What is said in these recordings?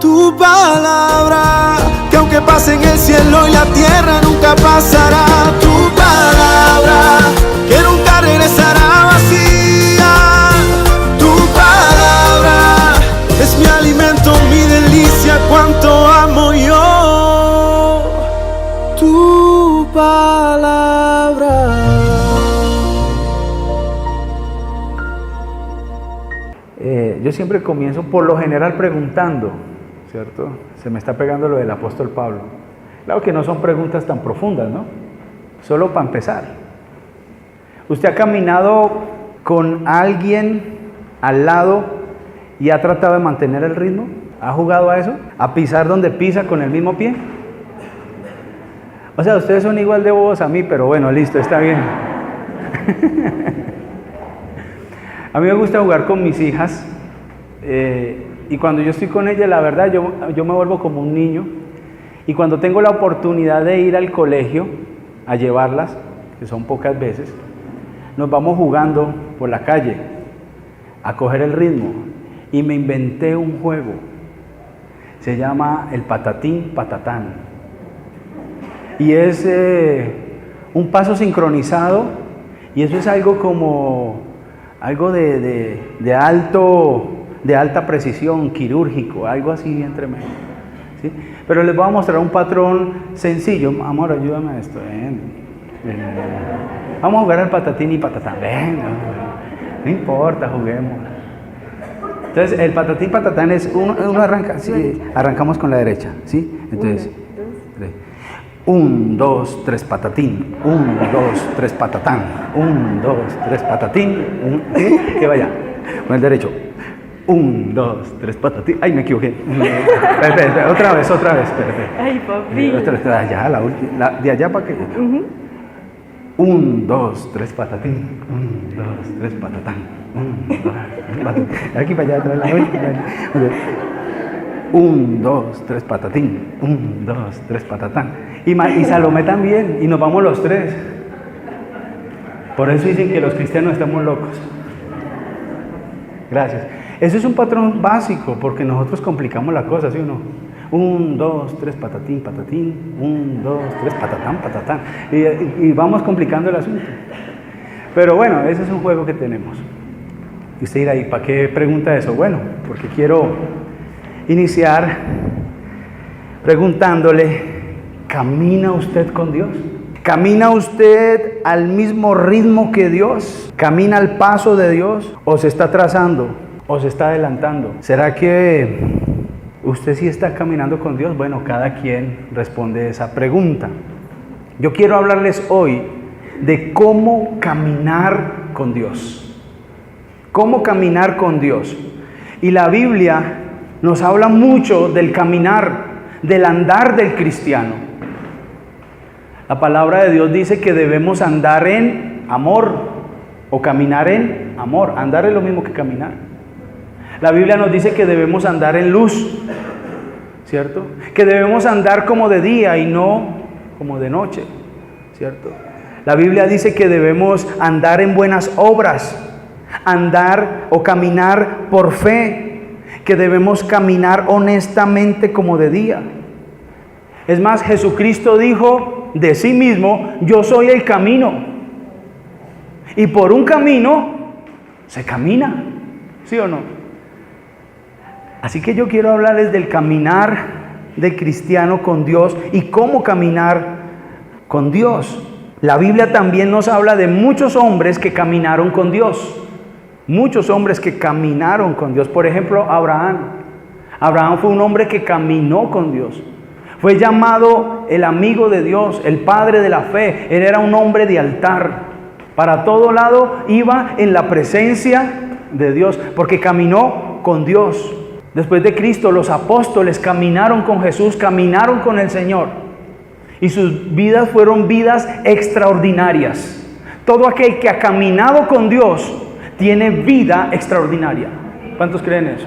Tu palabra, que aunque pase en el cielo y la tierra nunca pasará. Tu palabra, que nunca regresará vacía. Tu palabra es mi alimento, mi delicia, cuánto amo yo tu palabra. Yo siempre comienzo por lo general preguntando, ¿cierto? Se me está pegando lo del apóstol Pablo. Claro que no son preguntas tan profundas, ¿no? Solo para empezar. ¿Usted ha caminado con alguien al lado y ha tratado de mantener el ritmo? ¿Ha jugado a eso? ¿A pisar donde pisa con el mismo pie? O sea, ustedes son igual de bobos a mí, pero bueno, listo, está bien. A mí me gusta jugar con mis hijas y cuando yo estoy con ellas, la verdad, yo me vuelvo como un niño. Y cuando tengo la oportunidad de ir al colegio a llevarlas, que son pocas veces, nos vamos jugando por la calle a coger el ritmo. Y me inventé un juego, se llama el patatín patatán. Y es un paso sincronizado y eso es algo como algo de alta precisión, quirúrgico, algo así bien tremendo, ¿sí? Pero les voy a mostrar un patrón sencillo. Amor, ayúdame a esto. Ven. Vamos a jugar al patatín y patatán. Ven, no importa, juguemos. Entonces, el patatín patatán es uno arranca, sí, arrancamos con la derecha, ¿sí? Entonces, 1, 2, 3 patatín, 1, 2, 3 patatán, 1, 2, 3 patatín, que vaya, con el derecho, 1, 2, 3 patatín, ay me equivoqué, espera, otra vez, espera. Ay papi. Allá, de allá para que, 1, 2, 3 patatín, 1, 2, 3 patatán, 1, 2, 3 patatín, aquí para allá, atrás, 1, 2, 3 patatín, 1, 2, 3 patatán. Y Salomé también, y nos vamos los tres. Por eso dicen que los cristianos estamos locos. Gracias. Eso es un patrón básico, porque nosotros complicamos la cosa, ¿sí o no? 1, 2, 3 patatín, patatín, 1, 2, 3 patatán, patatán. Y vamos complicando el asunto. Pero bueno, ese es un juego que tenemos. Y usted dirá, ¿y para qué pregunta eso? Bueno, porque quiero iniciar preguntándole, ¿camina usted con Dios? ¿Camina usted al mismo ritmo que Dios? ¿Camina al paso de Dios? ¿O se está atrasando? ¿O se está adelantando? ¿Será que usted sí está caminando con Dios? Bueno, cada quien responde esa pregunta. Yo quiero hablarles hoy de cómo caminar con Dios. ¿Cómo caminar con Dios? Y la Biblia nos habla mucho del caminar, del andar del cristiano. La palabra de Dios dice que debemos andar en amor o caminar en amor. Andar es lo mismo que caminar. La Biblia nos dice que debemos andar en luz, ¿cierto? Que debemos andar como de día y no como de noche, ¿cierto? La Biblia dice que debemos andar en buenas obras, andar o caminar por fe, que debemos caminar honestamente como de día. Es más, Jesucristo dijo de sí mismo, yo soy el camino. Y por un camino se camina, ¿sí o no? Así que yo quiero hablarles del caminar del cristiano con Dios y cómo caminar con Dios. La Biblia también nos habla de muchos hombres que caminaron con Dios. Muchos hombres que caminaron con Dios. Por ejemplo, Abraham. Abraham fue un hombre que caminó con Dios. Fue llamado el amigo de Dios, el padre de la fe. Él era un hombre de altar. Para todo lado iba en la presencia de Dios, porque caminó con Dios. Después de Cristo, los apóstoles caminaron con Jesús, caminaron con el Señor. Y sus vidas fueron vidas extraordinarias. Todo aquel que ha caminado con Dios tiene vida extraordinaria. ¿Cuántos creen eso?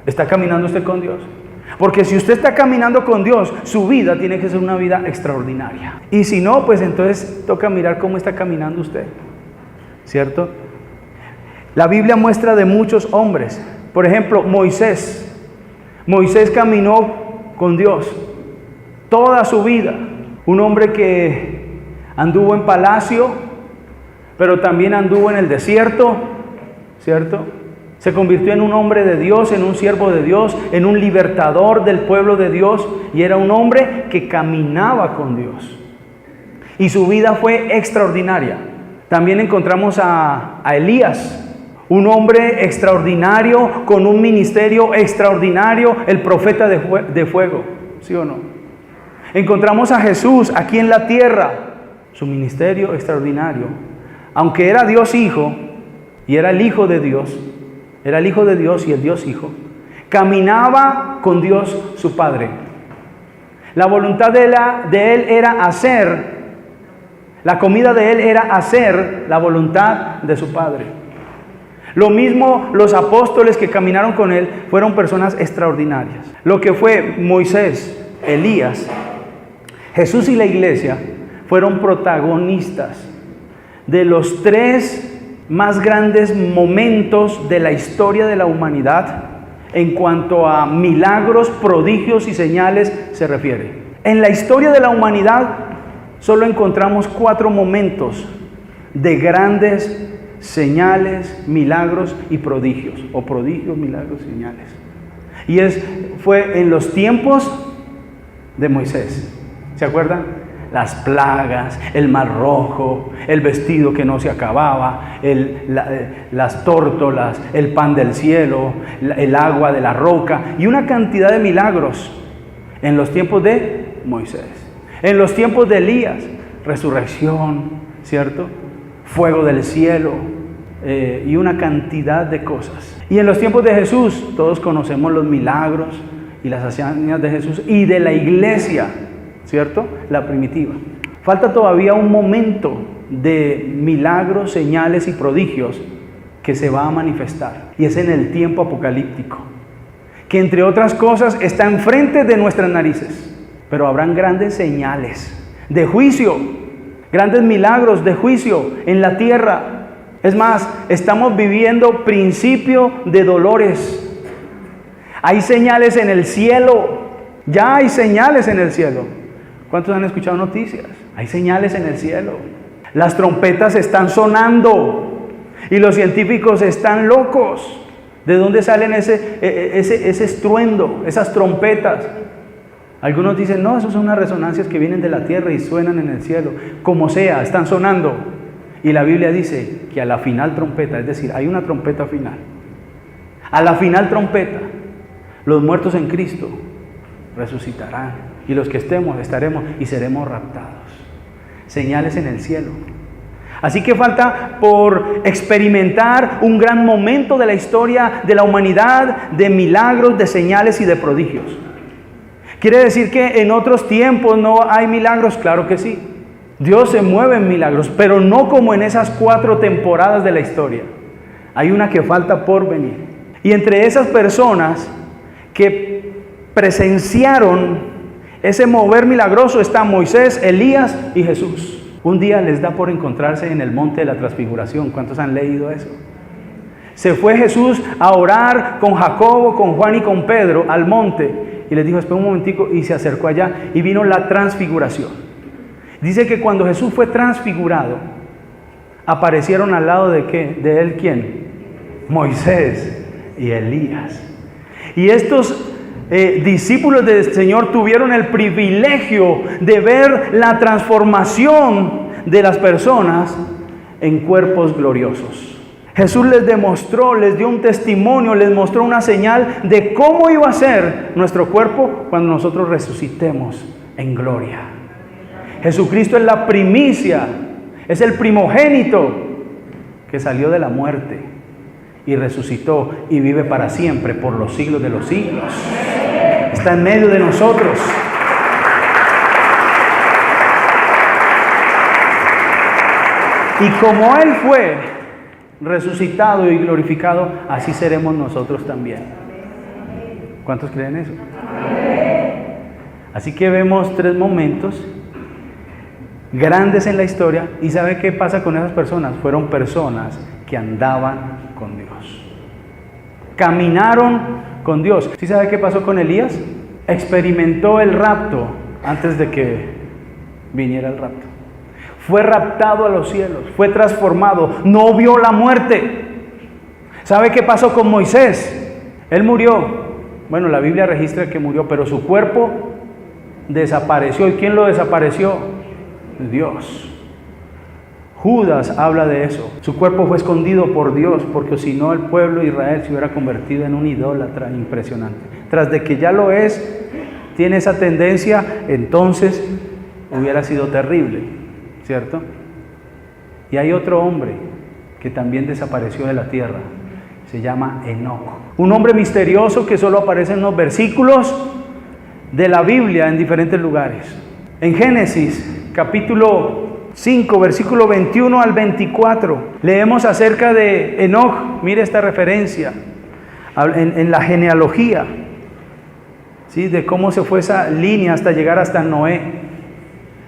¿Está caminando usted con Dios? Porque si usted está caminando con Dios, su vida tiene que ser una vida extraordinaria. Y si no, pues entonces toca mirar cómo está caminando usted, ¿cierto? La Biblia muestra de muchos hombres. Por ejemplo, Moisés. Moisés caminó con Dios toda su vida. Un hombre que anduvo en palacio, pero también anduvo en el desierto, ¿cierto? Se convirtió en un hombre de Dios, en un siervo de Dios, en un libertador del pueblo de Dios, y era un hombre que caminaba con Dios. Y su vida fue extraordinaria. También encontramos a Elías, un hombre extraordinario, con un ministerio extraordinario, el profeta de fuego, ¿sí o no? Encontramos a Jesús aquí en la tierra, su ministerio extraordinario. Aunque era Dios Hijo, y era el Hijo de Dios, era el Hijo de Dios y el Dios Hijo, caminaba con Dios su Padre. La voluntad de Él era hacer, la comida de Él era hacer la voluntad de su Padre. Lo mismo los apóstoles que caminaron con Él fueron personas extraordinarias. Lo que fue Moisés, Elías, Jesús y la iglesia fueron protagonistas de los 3 más grandes momentos de la historia de la humanidad en cuanto a milagros, prodigios y señales se refiere. En la historia de la humanidad solo encontramos 4 momentos de grandes señales, milagros y prodigios, o prodigios, milagros, señales. Y fue en los tiempos de Moisés. ¿Se acuerdan? Las plagas, el mar rojo, el vestido que no se acababa, las tórtolas, el pan del cielo, el agua de la roca y una cantidad de milagros en los tiempos de Moisés. En los tiempos de Elías, resurrección, ¿cierto? Fuego del cielo y una cantidad de cosas. Y en los tiempos de Jesús, todos conocemos los milagros y las hazañas de Jesús y de la iglesia, ¿cierto? La primitiva. Falta todavía un momento de milagros, señales y prodigios que se va a manifestar. Y es en el tiempo apocalíptico, que entre otras cosas está enfrente de nuestras narices. Pero habrán grandes señales de juicio, grandes milagros de juicio en la tierra. Es más, estamos viviendo principio de dolores. Hay señales en el cielo. Ya hay señales en el cielo. ¿Cuántos han escuchado noticias? Hay señales en el cielo. Las trompetas están sonando y los científicos están locos. ¿De dónde salen ese estruendo, esas trompetas? Algunos dicen, no, esas son unas resonancias que vienen de la tierra y suenan en el cielo. Como sea, están sonando. Y la Biblia dice que a la final trompeta, es decir, hay una trompeta final. A la final trompeta, los muertos en Cristo resucitarán. Y los que estaremos y seremos raptados. Señales en el cielo. Así que falta por experimentar un gran momento de la historia de la humanidad, de milagros, de señales y de prodigios. ¿Quiere decir que en otros tiempos no hay milagros? Claro que sí. Dios se mueve en milagros, pero no como en esas 4 temporadas de la historia. Hay una que falta por venir. Y entre esas personas que presenciaron ese mover milagroso está Moisés, Elías y Jesús. Un día les da por encontrarse en el monte de la transfiguración. ¿Cuántos han leído eso? Se fue Jesús a orar con Jacobo, con Juan y con Pedro al monte. Y les dijo, espera un momentico, y se acercó allá y vino la transfiguración. Dice que cuando Jesús fue transfigurado, aparecieron al lado de ¿qué? ¿De él quién? Moisés y Elías. Y estos discípulos del Señor tuvieron el privilegio de ver la transformación de las personas en cuerpos gloriosos. Jesús les demostró, les dio un testimonio, les mostró una señal de cómo iba a ser nuestro cuerpo cuando nosotros resucitemos en gloria. Jesucristo es la primicia, es el primogénito que salió de la muerte y resucitó y vive para siempre por los siglos de los siglos. Está en medio de nosotros. Y como Él fue resucitado y glorificado, así seremos nosotros también. ¿Cuántos creen eso? Así que vemos 3 momentos grandes en la historia. ¿Y sabe qué pasa con esas personas? Fueron personas que andaban con Dios. Caminaron con Dios. ¿Sí sabe qué pasó con Elías? Experimentó el rapto antes de que viniera el rapto. Fue raptado a los cielos, fue transformado, no vio la muerte. ¿Sabe qué pasó con Moisés? Él murió. Bueno, la Biblia registra que murió, pero su cuerpo desapareció. ¿Y quién lo desapareció? Dios. Judas habla de eso. Su cuerpo fue escondido por Dios, porque si no el pueblo de Israel se hubiera convertido en un idólatra impresionante. Tras de que ya lo es, tiene esa tendencia, entonces hubiera sido terrible, ¿cierto? Y hay otro hombre que también desapareció de la tierra. Se llama Enoc. Un hombre misterioso que solo aparece en los versículos de la Biblia en diferentes lugares. En Génesis, capítulo 5, versículo 21 al 24, leemos acerca de Enoc. Mire esta referencia en la genealogía, ¿sí? De cómo se fue esa línea hasta llegar hasta Noé.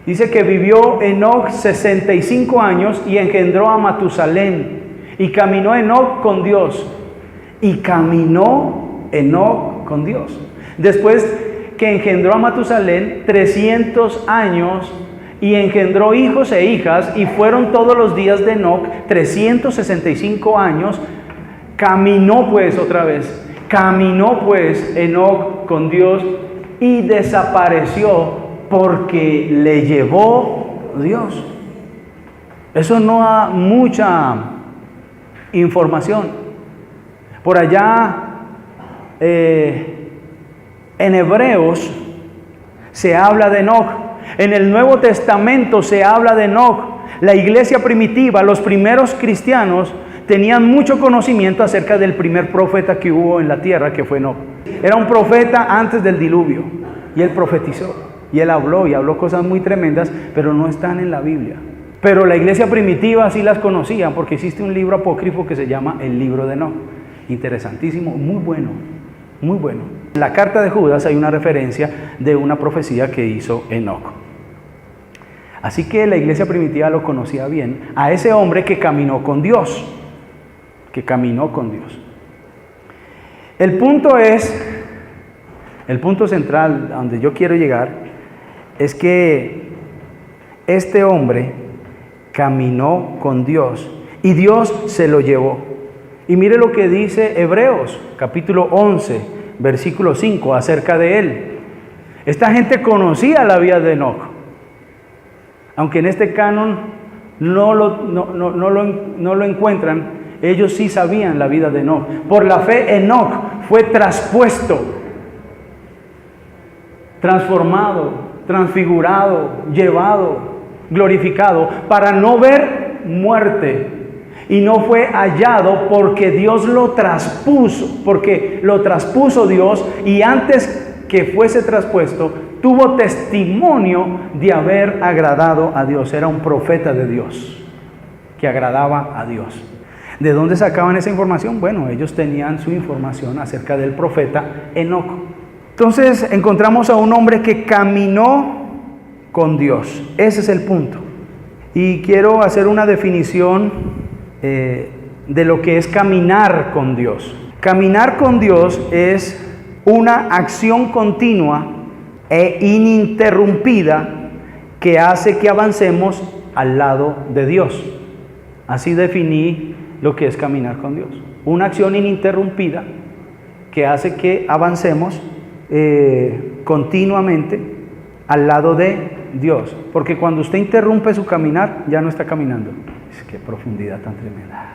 Dice que vivió Enoc 65 años y engendró a Matusalén. Y caminó Enoc con Dios. Y caminó Enoc con Dios. Después que engendró a Matusalén 300 años y engendró hijos e hijas, y fueron todos los días de Enoc 365 años. Caminó pues otra vez. Caminó pues Enoc con Dios y desapareció porque le llevó Dios. Eso no da mucha información. Por allá en Hebreos se habla de Enoc. En el Nuevo Testamento se habla de Enoc. La iglesia primitiva, los primeros cristianos, tenían mucho conocimiento acerca del primer profeta que hubo en la tierra, que fue Enoc. Era un profeta antes del diluvio, y él profetizó, y él habló cosas muy tremendas, pero no están en la Biblia. Pero la iglesia primitiva sí las conocía, porque existe un libro apócrifo que se llama el libro de Enoc. Interesantísimo, muy bueno, muy bueno. En la carta de Judas hay una referencia de una profecía que hizo Enoc. Así que la iglesia primitiva lo conocía bien, a ese hombre que caminó con Dios, El punto central a donde yo quiero llegar es que este hombre caminó con Dios y Dios se lo llevó. Y mire lo que dice Hebreos, capítulo 11, versículo 5, acerca de él. Esta gente conocía la vida de Enoc, aunque en este canon no lo encuentran. Ellos sí sabían la vida de Enoc. Por la fe, Enoc fue traspuesto, transformado, transfigurado, llevado, glorificado, para no ver muerte. Y no fue hallado porque Dios lo traspuso, porque lo traspuso Dios, y antes que fuese traspuesto, tuvo testimonio de haber agradado a Dios. Era un profeta de Dios, que agradaba a Dios. ¿De dónde sacaban esa información? Bueno, ellos tenían su información acerca del profeta Enoc. Entonces encontramos a un hombre que caminó con Dios. Ese es el punto. Y quiero hacer una definición de lo que es caminar con Dios. Caminar con Dios es una acción continua e ininterrumpida que hace que avancemos al lado de Dios. Así definí lo que es caminar con Dios. Una acción ininterrumpida que hace que avancemos continuamente al lado de Dios. Porque cuando usted interrumpe su caminar, ya no está caminando. Qué profundidad tan tremenda.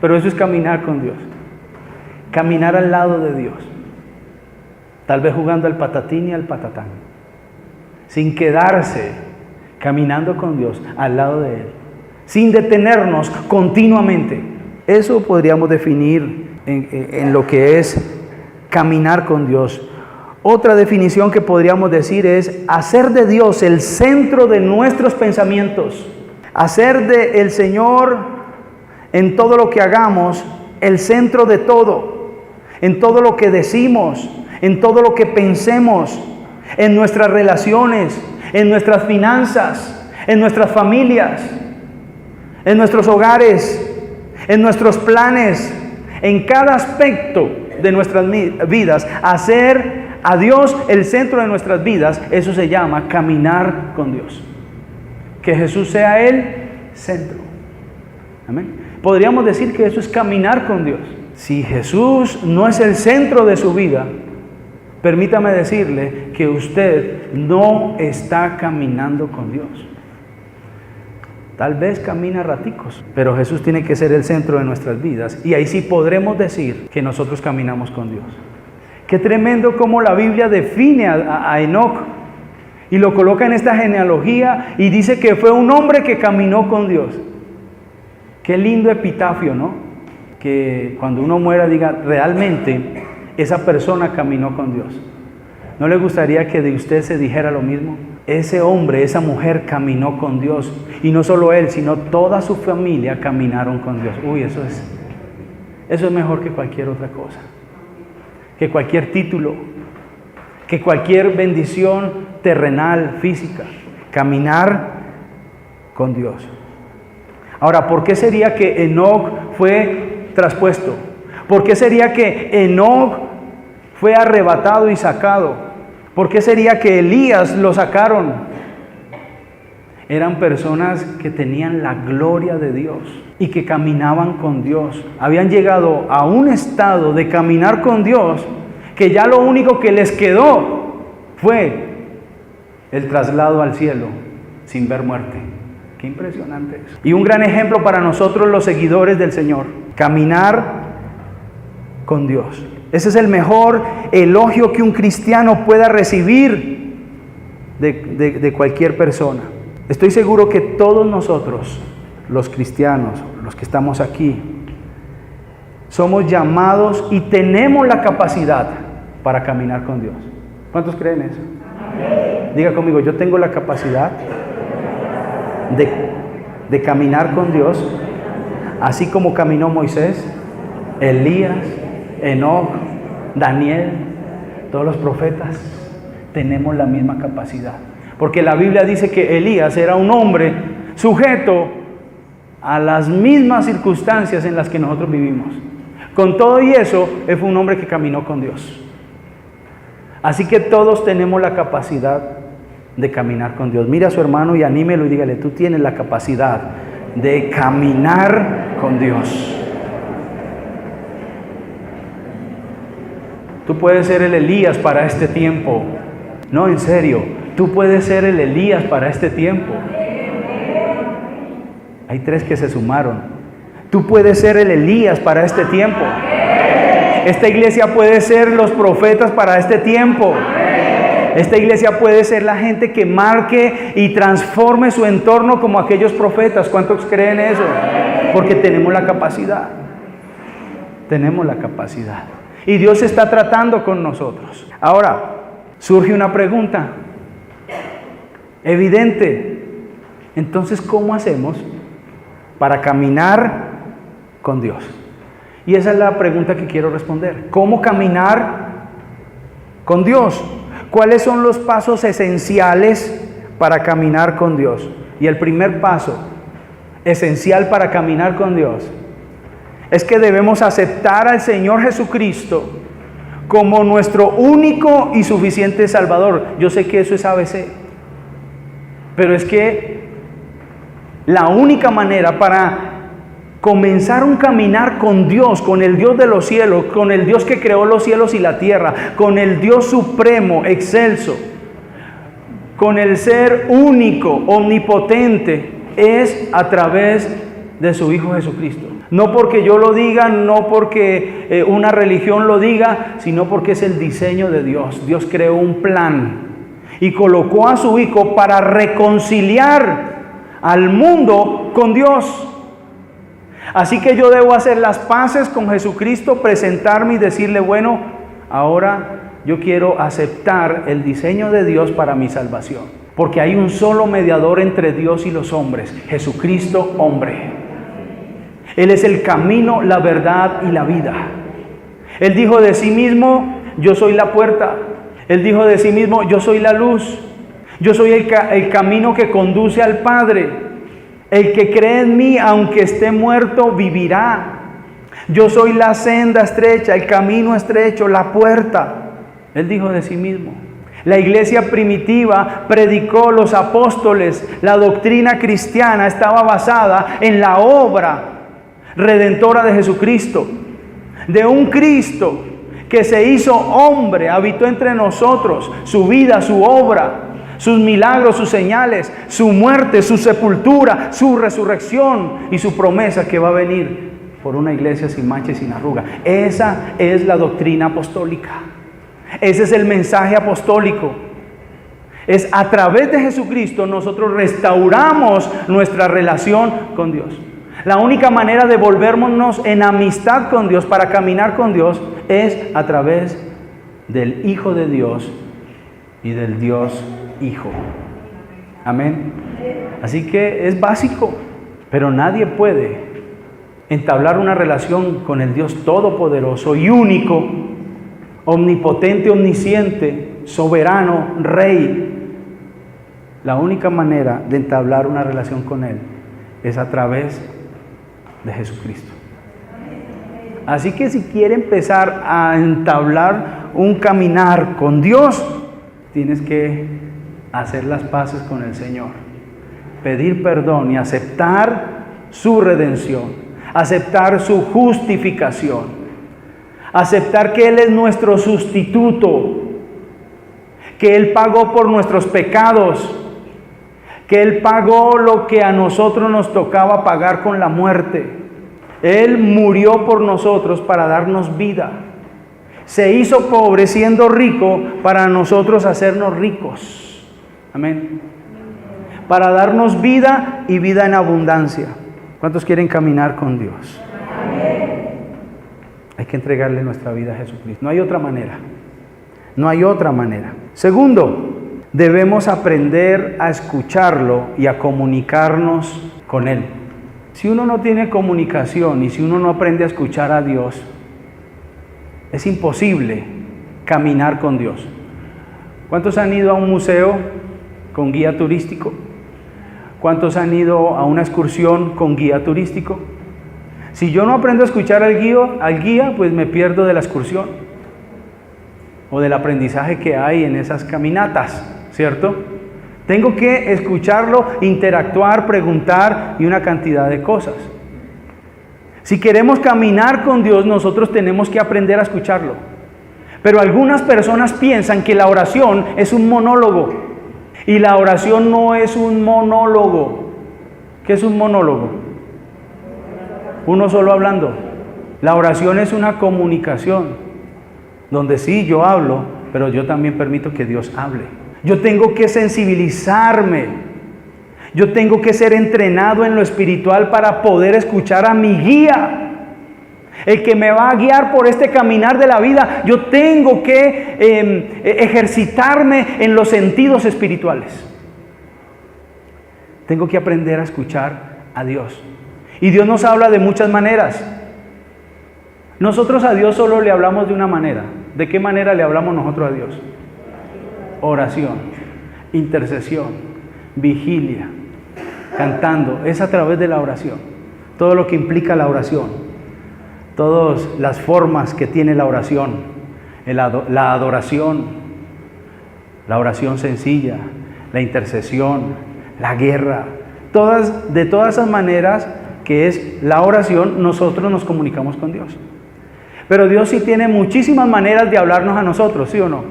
Pero eso es caminar con Dios. Caminar al lado de Dios. Tal vez jugando al patatín y al patatán. Sin quedarse, caminando con Dios al lado de Él. Sin detenernos continuamente. Eso podríamos definir en lo que es caminar con Dios. Otra definición que podríamos decir es hacer de Dios el centro de nuestros pensamientos. Hacer de el Señor en todo lo que hagamos el centro de todo. En todo lo que decimos, en todo lo que pensemos, en nuestras relaciones, en nuestras finanzas, en nuestras familias, en nuestros hogares, en nuestros planes, en cada aspecto de nuestras vidas, hacer a Dios el centro de nuestras vidas, eso se llama caminar con Dios. Que Jesús sea el centro. Amén. Podríamos decir que eso es caminar con Dios. Si Jesús no es el centro de su vida, permítame decirle que usted no está caminando con Dios. Tal vez camina raticos, pero Jesús tiene que ser el centro de nuestras vidas. Y ahí sí podremos decir que nosotros caminamos con Dios. Qué tremendo cómo la Biblia define a Enoc y lo coloca en esta genealogía y dice que fue un hombre que caminó con Dios. Qué lindo epitafio, ¿no? Que cuando uno muera diga, realmente esa persona caminó con Dios. ¿No le gustaría que de usted se dijera lo mismo? Ese hombre, esa mujer caminó con Dios. Y no solo él, sino toda su familia caminaron con Dios. Uy, eso es mejor que cualquier otra cosa. Que cualquier título, que cualquier bendición terrenal, física. Caminar con Dios. Ahora, ¿por qué sería que Enoc fue traspuesto? ¿Por qué sería que Enoc fue arrebatado y sacado? ¿Por qué sería que Elías lo sacaron? Eran personas que tenían la gloria de Dios y que caminaban con Dios. Habían llegado a un estado de caminar con Dios que ya lo único que les quedó fue el traslado al cielo sin ver muerte. Qué impresionante eso. Y un gran ejemplo para nosotros los seguidores del Señor. Caminar con Dios. Ese es el mejor elogio que un cristiano pueda recibir de cualquier persona. Estoy seguro que todos nosotros, los cristianos, los que estamos aquí, somos llamados y tenemos la capacidad para caminar con Dios. ¿Cuántos creen eso? Diga conmigo, yo tengo la capacidad de caminar con Dios, así como caminó Moisés, Elías, Enoc, Daniel, todos los profetas. Tenemos la misma capacidad, porque la Biblia dice que Elías era un hombre sujeto a las mismas circunstancias en las que nosotros vivimos. Con todo y eso, él fue un hombre que caminó con Dios. Así que todos tenemos la capacidad de caminar con Dios. Mira a su hermano y anímelo y dígale, tú tienes la capacidad de caminar con Dios. Tú puedes ser el Elías para este tiempo. No, en serio, tú puedes ser el Elías para este tiempo. Hay 3 que se sumaron. Tú puedes ser el Elías para este tiempo. Esta iglesia puede ser los profetas para este tiempo. Esta iglesia puede ser la gente que marque y transforme su entorno como aquellos profetas. ¿Cuántos creen eso? Porque tenemos la capacidad. Tenemos la capacidad. Y Dios está tratando con nosotros. Ahora, surge una pregunta evidente. Entonces, ¿cómo hacemos para caminar con Dios? Y esa es la pregunta que quiero responder. ¿Cómo caminar con Dios? ¿Cuáles son los pasos esenciales para caminar con Dios? Y el primer paso esencial para caminar con Dios es que debemos aceptar al Señor Jesucristo como nuestro único y suficiente Salvador. Yo sé que eso es ABC, pero es que la única manera para comenzar un caminar con Dios, con el Dios de los cielos, con el Dios que creó los cielos y la tierra, con el Dios supremo, excelso, con el ser único, omnipotente, es a través de su Hijo Jesucristo. No porque yo lo diga, no porque una religión lo diga, sino porque es el diseño de Dios. Dios creó un plan y colocó a su Hijo para reconciliar al mundo con Dios. Así que yo debo hacer las paces con Jesucristo, presentarme y decirle, bueno, ahora yo quiero aceptar el diseño de Dios para mi salvación. Porque hay un solo mediador entre Dios y los hombres, Jesucristo hombre. Él es el camino, la verdad y la vida. Él dijo de sí mismo, yo soy la puerta. Él dijo de sí mismo, yo soy la luz. Yo soy el camino que conduce al Padre. El que cree en mí, aunque esté muerto, vivirá. Yo soy la senda estrecha, el camino estrecho, la puerta. Él dijo de sí mismo. La iglesia primitiva predicó, los apóstoles, la doctrina cristiana estaba basada en la obra redentora de Jesucristo. De un Cristo que se hizo hombre, habitó entre nosotros, su vida, su obra, sus milagros, sus señales, su muerte, su sepultura, su resurrección y su promesa que va a venir por una iglesia sin mancha y sin arruga. Esa es la doctrina apostólica. Ese es el mensaje apostólico. Es a través de Jesucristo nosotros restauramos nuestra relación con Dios. La única manera de volvernos en amistad con Dios, para caminar con Dios, es a través del Hijo de Dios y del Dios Hijo. Amén. Así que es básico, pero nadie puede entablar una relación con el Dios todopoderoso y único, omnipotente, omnisciente, soberano, rey. La única manera de entablar una relación con Él es a través de Jesucristo. Así que si quiere empezar a entablar un caminar con Dios, tienes que hacer las paces con el Señor, pedir perdón y aceptar su redención, aceptar su justificación, aceptar que Él es nuestro sustituto, que Él pagó por nuestros pecados, que Él pagó lo que a nosotros nos tocaba pagar con la muerte. Él murió por nosotros para darnos vida. Se hizo pobre siendo rico para nosotros hacernos ricos. Amén. Para darnos vida y vida en abundancia. ¿Cuántos quieren caminar con Dios? Amén. Hay que entregarle nuestra vida a Jesucristo. No hay otra manera. No hay otra manera. Segundo, debemos aprender a escucharlo y a comunicarnos con Él. Si uno no tiene comunicación y si uno no aprende a escuchar a Dios, es imposible caminar con Dios. ¿Cuántos han ido a un museo con guía turístico? ¿Cuántos han ido a una excursión con guía turístico? Si yo no aprendo a escuchar al guía, pues me pierdo de la excursión o del aprendizaje que hay en esas caminatas, ¿cierto? Tengo que escucharlo, interactuar, preguntar y una cantidad de cosas. Si queremos caminar con Dios, nosotros tenemos que aprender a escucharlo. Pero algunas personas piensan que la oración es un monólogo. Y la oración no es un monólogo. ¿Qué es un monólogo? Uno solo hablando. La oración es una comunicación, donde sí, yo hablo, pero yo también permito que Dios hable. Yo tengo que sensibilizarme. Yo tengo que ser entrenado en lo espiritual para poder escuchar a mi guía. El que me va a guiar por este caminar de la vida. Yo tengo que ejercitarme en los sentidos espirituales. Tengo que aprender a escuchar a Dios. Y Dios nos habla de muchas maneras. Nosotros a Dios solo le hablamos de una manera. ¿De qué manera le hablamos nosotros a Dios? Oración, intercesión, vigilia, cantando. Es a través de la oración. Todo lo que implica la oración. Todas las formas que tiene la oración. La adoración, la oración sencilla, la intercesión, la guerra. De todas esas maneras que es la oración, nosotros nos comunicamos con Dios. Pero Dios sí tiene muchísimas maneras de hablarnos a nosotros, ¿sí o no?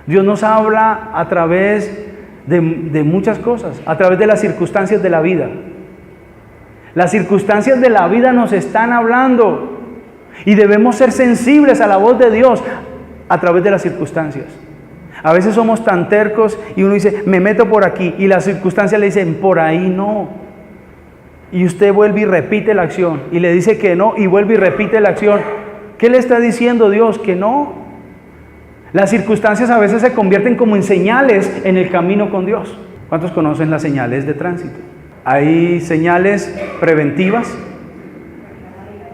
Dios nos habla a través de muchas cosas, a través de las circunstancias de la vida. Las circunstancias de la vida nos están hablando y debemos ser sensibles a la voz de Dios a través de las circunstancias. A veces somos tan tercos y uno dice, me meto por aquí, y las circunstancias le dicen, por ahí no. Y usted vuelve y repite la acción, y le dice que no, y vuelve y repite la acción. ¿Qué le está diciendo Dios? Que no. Las circunstancias a veces se convierten como en señales en el camino con Dios. ¿Cuántos conocen las señales de tránsito? Hay señales preventivas,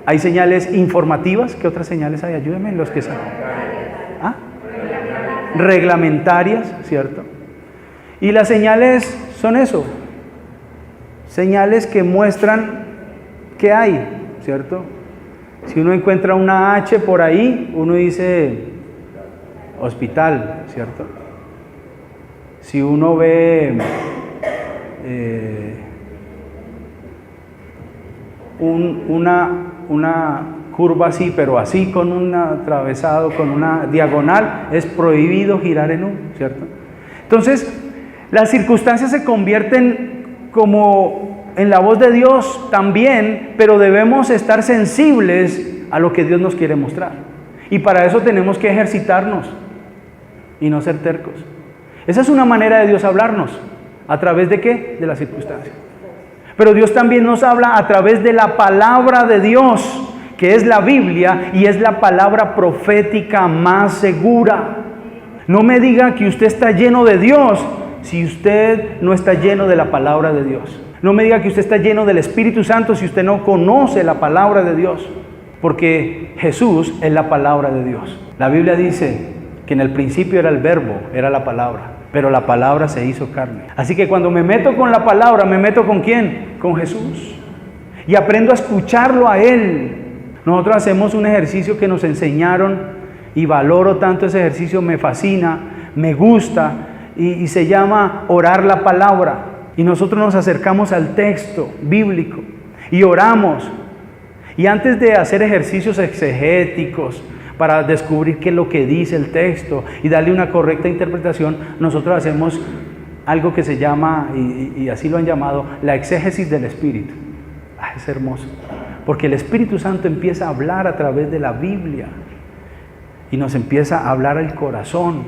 hay señales informativas. ¿Qué otras señales hay? Ayúdenme los que saben. ¿Ah? Reglamentarias, ¿cierto? Y las señales son eso, señales que muestran qué hay, ¿cierto? Si uno encuentra una H por ahí, uno dice hospital, ¿cierto? Si uno ve una curva así, pero así con un atravesado, con una diagonal, es prohibido girar en U, ¿cierto? Entonces, las circunstancias se convierten como en la voz de Dios también, pero debemos estar sensibles a lo que Dios nos quiere mostrar. Y para eso tenemos que ejercitarnos y no ser tercos. Esa es una manera de Dios hablarnos. ¿A través de qué? De las circunstancias. Pero Dios también nos habla a través de la palabra de Dios, que es la Biblia, y es la palabra profética más segura. No me diga que usted está lleno de Dios si usted no está lleno de la palabra de Dios. No me diga que usted está lleno del Espíritu Santo si usted no conoce la palabra de Dios. Porque Jesús es la palabra de Dios. La Biblia dice que en el principio era el verbo, era la palabra. Pero la palabra se hizo carne. Así que cuando me meto con la palabra, ¿me meto con quién? Con Jesús. Y aprendo a escucharlo a Él. Nosotros hacemos un ejercicio que nos enseñaron y valoro tanto ese ejercicio, me fascina, me gusta y se llama orar la palabra. Y nosotros nos acercamos al texto bíblico y oramos. Y antes de hacer ejercicios exegéticos para descubrir qué es lo que dice el texto y darle una correcta interpretación, nosotros hacemos algo que se llama, y así lo han llamado, la exégesis del Espíritu. Es hermoso, porque el Espíritu Santo empieza a hablar a través de la Biblia y nos empieza a hablar al corazón.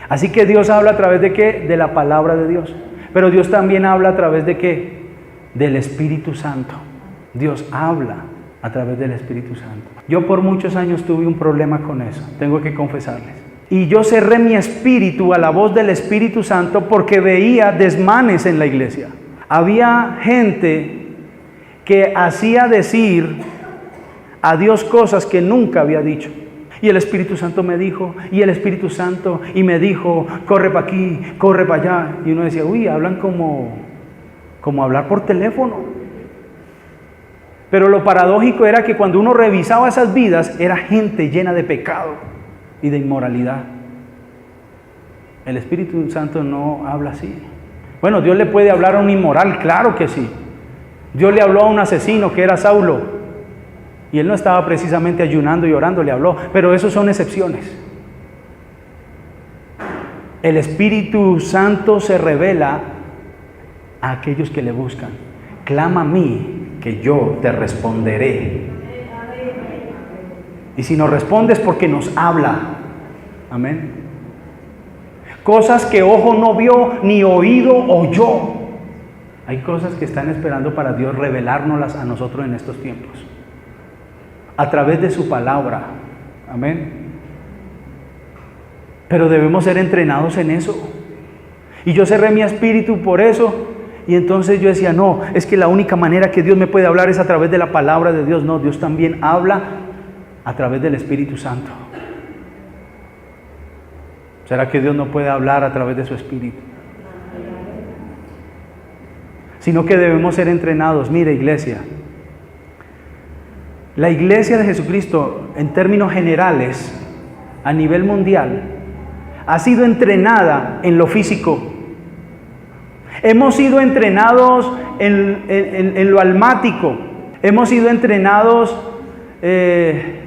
Así que Dios habla a través de ¿qué? De la palabra de Dios. Pero Dios también habla a través de ¿qué? Del Espíritu Santo. Dios habla a través del Espíritu Santo. Yo por muchos años tuve un problema con eso, tengo que confesarles. Y yo cerré mi espíritu a la voz del Espíritu Santo porque veía desmanes en la iglesia. Había gente que hacía decir a Dios cosas que nunca había dicho. Y el Espíritu Santo me dijo, y el Espíritu Santo, y me dijo, corre para aquí, corre para allá. Y uno decía, uy, hablan como hablar por teléfono. Pero lo paradójico era que cuando uno revisaba esas vidas, era gente llena de pecado y de inmoralidad. El Espíritu Santo no habla así. Bueno, Dios le puede hablar a un inmoral, claro que sí. Dios le habló a un asesino que era Saulo. Y él no estaba precisamente ayunando y orando, le habló. Pero esos son excepciones. El Espíritu Santo se revela a aquellos que le buscan. Clama a mí, que yo te responderé. Y si nos respondes porque nos habla. Amén. Cosas que ojo no vio, ni oído oyó. Hay cosas que están esperando para Dios revelárnoslas a nosotros en estos tiempos. A través de su palabra. Amén. Pero debemos ser entrenados en eso. Y yo cerré mi espíritu por eso. Y entonces yo decía, no, es que la única manera que Dios me puede hablar es a través de la palabra de Dios. No, Dios también habla a través del Espíritu Santo. ¿Será que Dios no puede hablar a través de su Espíritu? Sino que debemos ser entrenados. Mire, iglesia, la iglesia de Jesucristo, en términos generales, a nivel mundial, ha sido entrenada en lo físico. Hemos sido entrenados en lo almático. Hemos sido entrenados en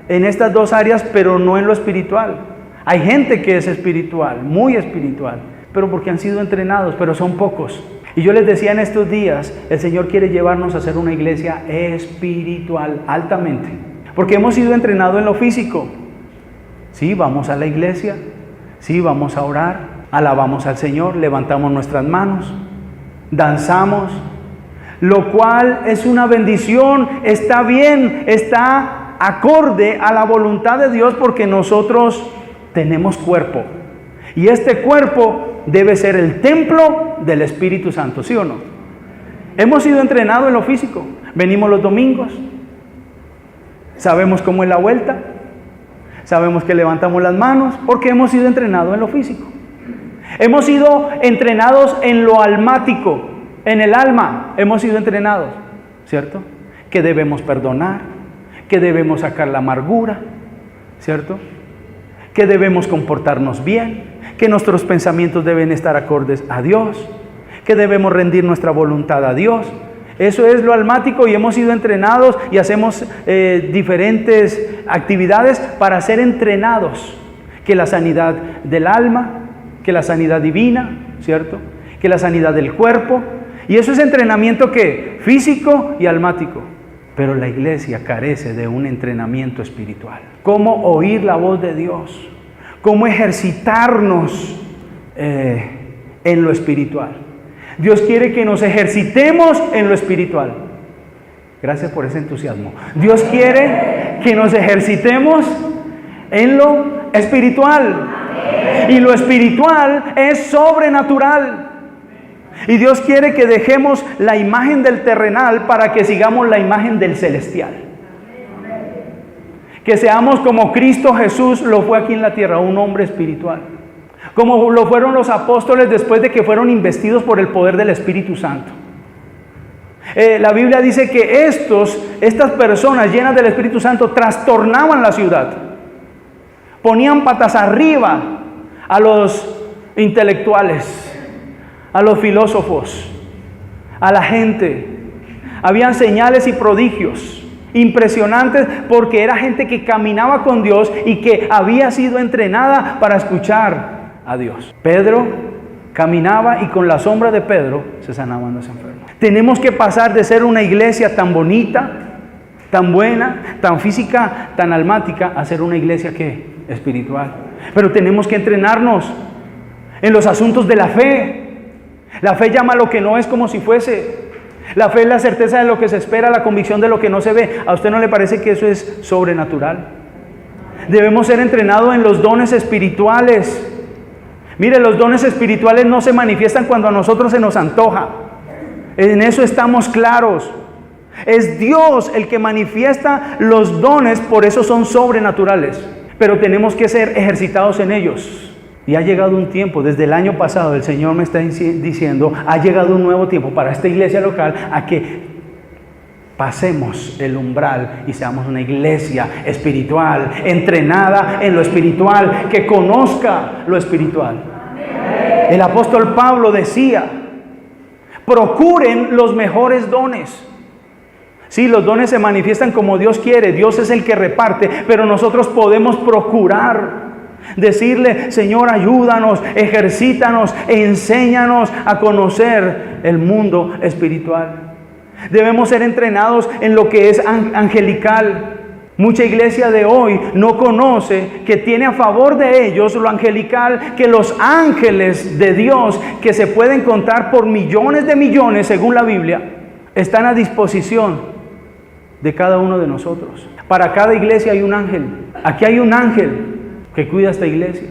estas dos áreas, pero no en lo espiritual. Hay gente que es espiritual, muy espiritual, pero porque han sido entrenados, pero son pocos. Y yo les decía en estos días, el Señor quiere llevarnos a ser una iglesia espiritual, altamente. Porque hemos sido entrenados en lo físico. Sí, vamos a la iglesia, sí, vamos a orar. Alabamos al Señor, levantamos nuestras manos, danzamos, lo cual es una bendición, está bien, está acorde a la voluntad de Dios porque nosotros tenemos cuerpo. Y este cuerpo debe ser el templo del Espíritu Santo, ¿sí o no? Hemos sido entrenados en lo físico, venimos los domingos, sabemos cómo es la vuelta, sabemos que levantamos las manos porque hemos sido entrenados en lo físico. Hemos sido entrenados en lo almático, en el alma hemos sido entrenados, ¿cierto? Que debemos perdonar, que debemos sacar la amargura, ¿cierto? Que debemos comportarnos bien, que nuestros pensamientos deben estar acordes a Dios, que debemos rendir nuestra voluntad a Dios. Eso es lo almático y hemos sido entrenados y hacemos diferentes actividades para ser entrenados. Que la sanidad del alma, que la sanidad divina, ¿cierto? Que la sanidad del cuerpo. Y eso es entrenamiento ¿qué? Físico y almático. Pero la iglesia carece de un entrenamiento espiritual. ¿Cómo oír la voz de Dios? ¿Cómo ejercitarnos en lo espiritual? Dios quiere que nos ejercitemos en lo espiritual. Gracias por ese entusiasmo. Dios quiere que nos ejercitemos en lo espiritual. Y lo espiritual es sobrenatural. Y Dios quiere que dejemos la imagen del terrenal para que sigamos la imagen del celestial. Que seamos como Cristo Jesús lo fue aquí en la tierra, un hombre espiritual. Como lo fueron los apóstoles después de que fueron investidos por el poder del Espíritu Santo. La Biblia dice que estas personas llenas del Espíritu Santo trastornaban la ciudad. Ponían patas arriba a los intelectuales, a los filósofos, a la gente. Habían señales y prodigios impresionantes porque era gente que caminaba con Dios y que había sido entrenada para escuchar a Dios. Pedro caminaba y con la sombra de Pedro se sanaban los enfermos. Tenemos que pasar de ser una iglesia tan bonita, tan buena, tan física, tan almática, a ser una iglesia ¿qué? Espiritual. Pero tenemos que entrenarnos en los asuntos de la fe. La fe llama a lo que no es como si fuese. La fe es la certeza de lo que se espera, la convicción de lo que no se ve. ¿A usted no le parece que eso es sobrenatural? Debemos ser entrenados en los dones espirituales. Mire, los dones espirituales no se manifiestan cuando a nosotros se nos antoja. En eso estamos claros. Es Dios el que manifiesta los dones, por eso son sobrenaturales. Pero tenemos que ser ejercitados en ellos. Y ha llegado un tiempo, desde el año pasado el Señor me está diciendo, ha llegado un nuevo tiempo para esta iglesia local a que pasemos el umbral y seamos una iglesia espiritual, entrenada en lo espiritual, que conozca lo espiritual. El apóstol Pablo decía, procuren los mejores dones. Sí, los dones se manifiestan como Dios quiere, Dios es el que reparte, pero nosotros podemos procurar. Decirle, Señor, ayúdanos, ejercítanos, enséñanos a conocer el mundo espiritual. Debemos ser entrenados en lo que es angelical. Mucha iglesia de hoy no conoce que tiene a favor de ellos lo angelical, que los ángeles de Dios, que se pueden contar por millones de millones según la Biblia, están a disposición de cada uno de nosotros. Para cada iglesia hay un ángel. Aquí hay un ángel que cuida esta iglesia.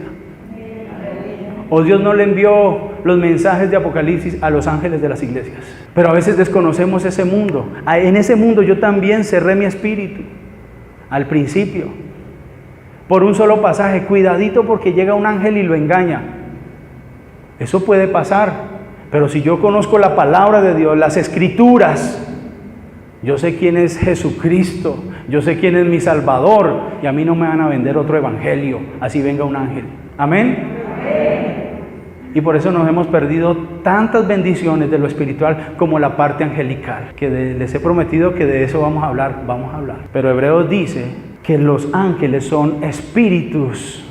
O Dios no le envió los mensajes de Apocalipsis a los ángeles de las iglesias. Pero a veces desconocemos ese mundo. En ese mundo yo también cerré mi espíritu al principio por un solo pasaje. Cuidadito porque llega un ángel y lo engaña. Eso puede pasar. Pero si yo conozco la palabra de Dios, las escrituras, yo sé quién es Jesucristo, yo sé quién es mi Salvador, y a mí no me van a vender otro evangelio, así venga un ángel. ¿Amén? Y por eso nos hemos perdido tantas bendiciones de lo espiritual como la parte angelical, que les he prometido que de eso vamos a hablar. Pero Hebreos dice que los ángeles son espíritus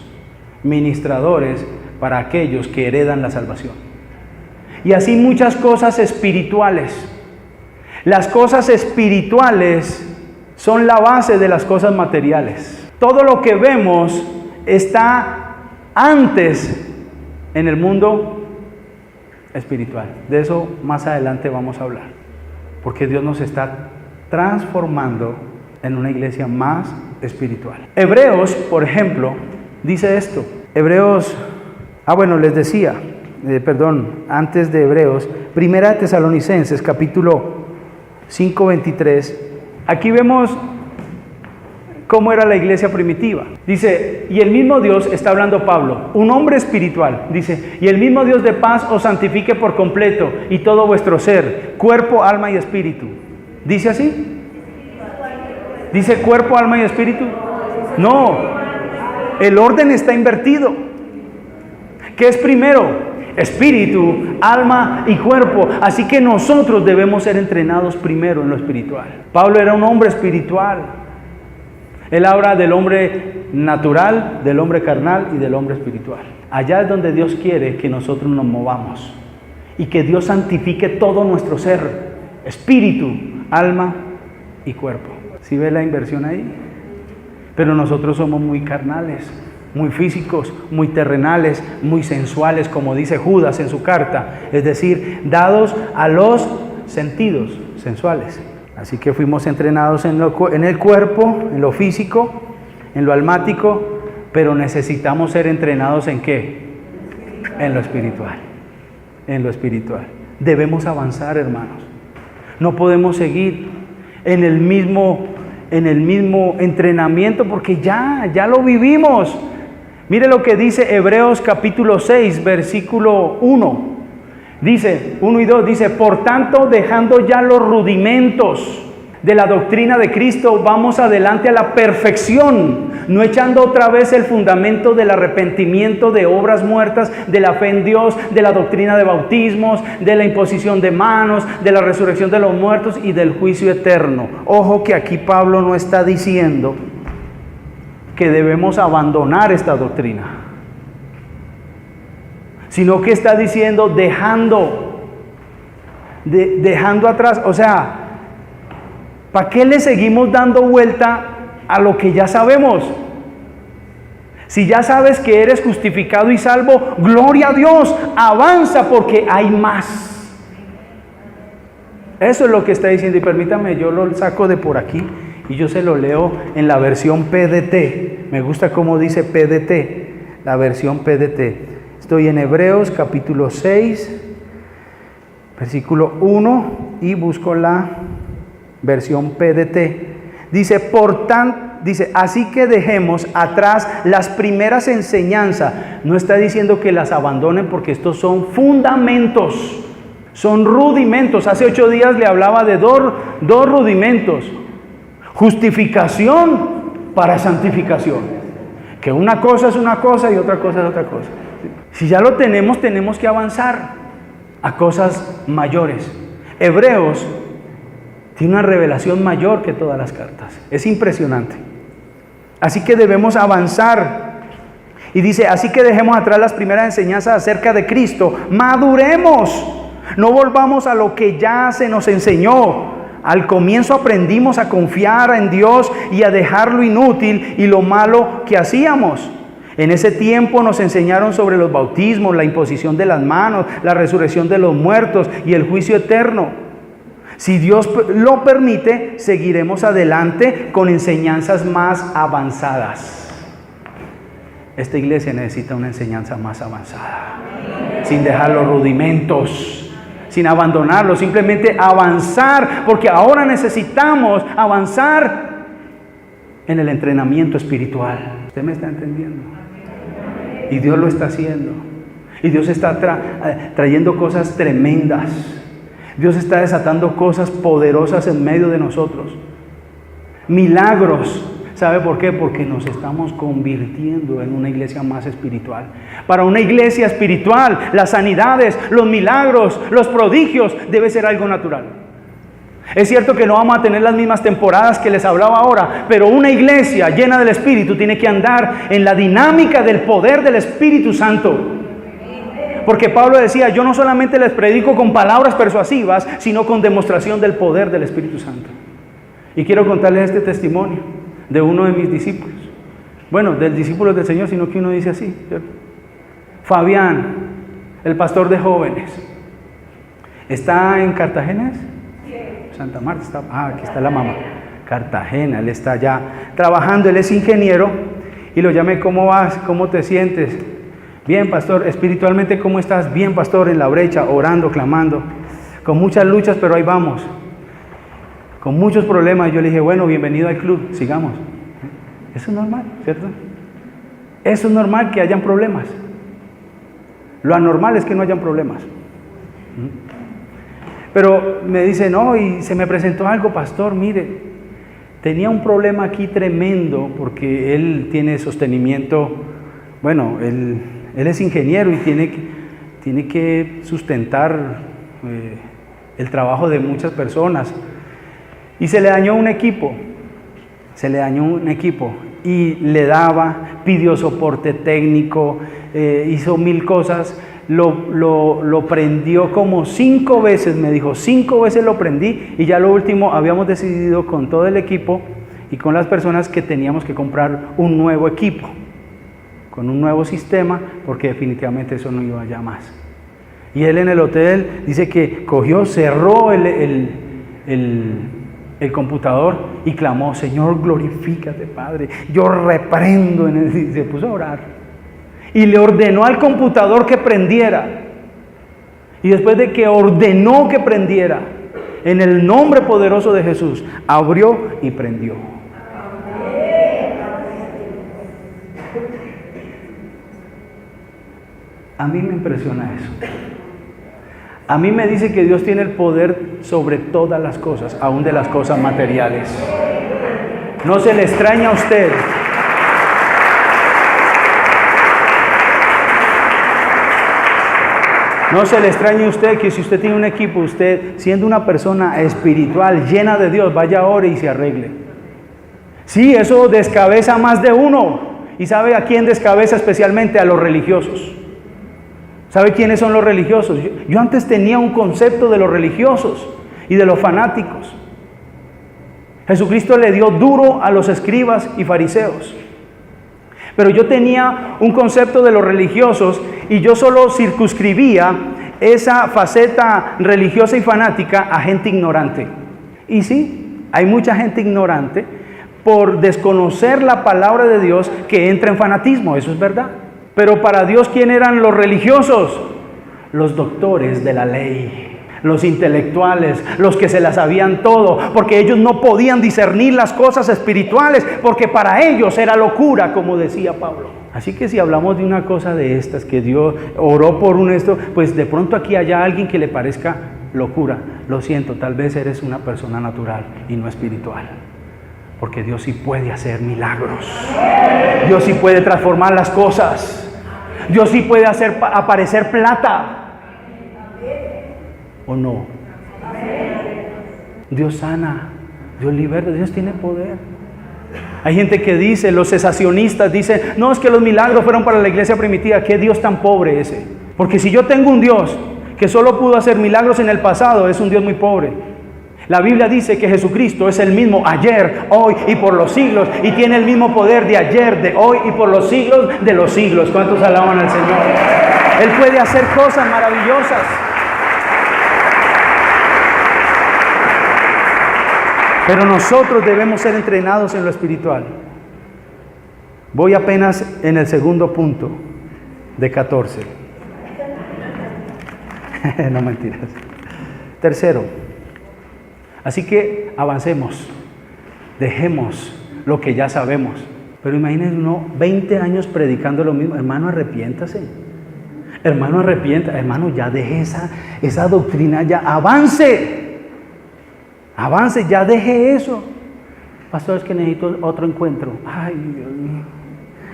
ministradores para aquellos que heredan la salvación. Y así muchas cosas espirituales. Las cosas espirituales son la base de las cosas materiales. Todo lo que vemos está antes en el mundo espiritual. De eso más adelante vamos a hablar. Porque Dios nos está transformando en una iglesia más espiritual. Hebreos, por ejemplo, dice esto. Les decía, antes de Hebreos, Primera de Tesalonicenses, capítulo 5:23. Aquí vemos cómo era la iglesia primitiva. Dice, y el mismo Dios, está hablando Pablo, un hombre espiritual, dice, y el mismo Dios de paz os santifique por completo y todo vuestro ser, cuerpo, alma y espíritu. ¿Dice así? ¿Dice cuerpo, alma y espíritu? No, el orden está invertido. ¿Qué es primero? Espíritu, alma y cuerpo. Así que nosotros debemos ser entrenados primero en lo espiritual. Pablo era un hombre espiritual. Él habla del hombre natural, del hombre carnal y del hombre espiritual. Allá es donde Dios quiere que nosotros nos movamos y que Dios santifique todo nuestro ser, espíritu, alma y cuerpo. ¿Sí ve la inversión ahí? Pero nosotros somos muy carnales, muy físicos, muy terrenales, muy sensuales, como dice Judas en su carta, es decir, dados a los sentidos sensuales. Así que fuimos entrenados en el cuerpo, en lo físico, en lo almático, pero necesitamos ser entrenados ¿en qué? En lo espiritual. En lo espiritual. Debemos avanzar, hermanos. No podemos seguir en el mismo entrenamiento porque ya lo vivimos. Mire lo que dice Hebreos capítulo 6, versículo 1. Dice, 1 y 2, dice, por tanto, dejando ya los rudimentos de la doctrina de Cristo, vamos adelante a la perfección, no echando otra vez el fundamento del arrepentimiento de obras muertas, de la fe en Dios, de la doctrina de bautismos, de la imposición de manos, de la resurrección de los muertos y del juicio eterno. Ojo que aquí Pablo no está diciendo que debemos abandonar esta doctrina, sino que está diciendo dejando atrás, o sea, ¿para qué le seguimos dando vuelta a lo que ya sabemos? Si ya sabes que eres justificado y salvo, gloria a Dios, avanza porque hay más. Eso es lo que está diciendo, y permítame, yo lo saco de por aquí y yo se lo leo en la versión PDT. Me gusta cómo dice PDT, la versión PDT. Estoy en Hebreos capítulo 6, versículo 1 y busco la versión PDT. Dice, así que dejemos atrás las primeras enseñanzas. No está diciendo que las abandonen porque estos son fundamentos, son rudimentos. Hace 8 días le hablaba de dos rudimentos. Justificación para santificación. Que una cosa es una cosa y otra cosa es otra cosa. Si ya lo tenemos, tenemos que avanzar a cosas mayores. Hebreos tiene una revelación mayor que todas las cartas. Es impresionante. Así que debemos avanzar. Y dice, así que dejemos atrás las primeras enseñanzas acerca de Cristo. Maduremos. No volvamos a lo que ya se nos enseñó. Al comienzo aprendimos a confiar en Dios y a dejar lo inútil y lo malo que hacíamos. En ese tiempo nos enseñaron sobre los bautismos, la imposición de las manos, la resurrección de los muertos y el juicio eterno. Si Dios lo permite, seguiremos adelante con enseñanzas más avanzadas. Esta iglesia necesita una enseñanza más avanzada, sin dejar los rudimentos, sin abandonarlos, simplemente avanzar, porque ahora necesitamos avanzar en el entrenamiento espiritual. ¿Usted me está entendiendo? Y Dios lo está haciendo. Y Dios está trayendo cosas tremendas. Dios está desatando cosas poderosas en medio de nosotros. Milagros. ¿Sabe por qué? Porque nos estamos convirtiendo en una iglesia más espiritual. Para una iglesia espiritual, las sanidades, los milagros, los prodigios debe ser algo natural. Es cierto que no vamos a tener las mismas temporadas que les hablaba ahora, pero una iglesia llena del Espíritu tiene que andar en la dinámica del poder del Espíritu Santo. Porque Pablo decía, yo no solamente les predico con palabras persuasivas, sino con demostración del poder del Espíritu Santo. Y quiero contarles este testimonio de uno de mis discípulos. Bueno, del discípulo del Señor, sino que uno dice así, ¿cierto? Fabián, el pastor de jóvenes. ¿Está en Cartagena? Santa Marta está, aquí está la mamá. Cartagena, él está allá trabajando, él es ingeniero y lo llamé, ¿cómo vas? ¿Cómo te sientes? Bien, pastor, espiritualmente, ¿cómo estás? Bien, pastor, en la brecha, orando, clamando, con muchas luchas, pero ahí vamos, con muchos problemas. Yo le dije, bueno, bienvenido al club, sigamos. Eso es normal, ¿cierto? Eso es normal que hayan problemas. Lo anormal es que no hayan problemas. Pero me dice, no, y se me presentó algo, pastor, mire, tenía un problema aquí tremendo porque él tiene sostenimiento, bueno, él es ingeniero y tiene que sustentar el trabajo de muchas personas. Y se le dañó un equipo, y le daba, pidió soporte técnico, hizo 1000 cosas, lo prendió como 5 veces, me dijo, 5 veces lo prendí, y ya lo último habíamos decidido con todo el equipo y con las personas que teníamos que comprar un nuevo equipo, con un nuevo sistema, porque definitivamente eso no iba ya más. Y él en el hotel dice que cogió, cerró el computador y clamó, Señor, glorifícate, Padre, yo reprendo, y se puso a orar. Y le ordenó al computador que prendiera. Y después de que ordenó que prendiera, en el nombre poderoso de Jesús, abrió y prendió. A mí me impresiona eso. A mí me dice que Dios tiene el poder sobre todas las cosas, aún de las cosas materiales. No se le extraña a usted. No se le extrañe a usted que si usted tiene un equipo, usted, siendo una persona espiritual, llena de Dios, vaya, ore y se arregle. Sí, eso descabeza a más de uno. ¿Y sabe a quién descabeza especialmente? A los religiosos. ¿Sabe quiénes son los religiosos? Yo antes tenía un concepto de los religiosos y de los fanáticos. Jesucristo le dio duro a los escribas y fariseos. Pero yo tenía un concepto de los religiosos y yo solo circunscribía esa faceta religiosa y fanática a gente ignorante. Y sí, hay mucha gente ignorante por desconocer la palabra de Dios que entra en fanatismo, eso es verdad. Pero para Dios, ¿quién eran los religiosos? Los doctores de la ley, los intelectuales, los que se las sabían todo, porque ellos no podían discernir las cosas espirituales, porque para ellos era locura, como decía Pablo. Así que si hablamos de una cosa de estas, que Dios oró por un esto, pues de pronto aquí haya alguien que le parezca locura. Lo siento, tal vez eres una persona natural y no espiritual. Porque Dios sí puede hacer milagros. Dios sí puede transformar las cosas. Dios sí puede hacer aparecer plata. ¿O no? Dios sana, Dios liberta, Dios tiene poder. Hay gente que dice, los cesacionistas dicen, no, es que los milagros fueron para la iglesia primitiva. ¿Qué Dios tan pobre ese? Porque si yo tengo un Dios que solo pudo hacer milagros en el pasado, es un Dios muy pobre. La Biblia dice que Jesucristo es el mismo ayer, hoy y por los siglos, y tiene el mismo poder de ayer, de hoy y por los siglos de los siglos. ¿Cuántos alaban al Señor? Él puede hacer cosas maravillosas. Pero nosotros debemos ser entrenados en lo espiritual. Voy apenas en el segundo punto de 14. No mentiras. Tercero. Así que avancemos. Dejemos lo que ya sabemos. Pero imagínense uno 20 años predicando lo mismo. Hermano, arrepiéntase. Hermano, arrepienta. Hermano, ya deje esa doctrina, ya avance. Avance, ya deje eso. Pastor, es que necesito otro encuentro. Ay, Dios mío.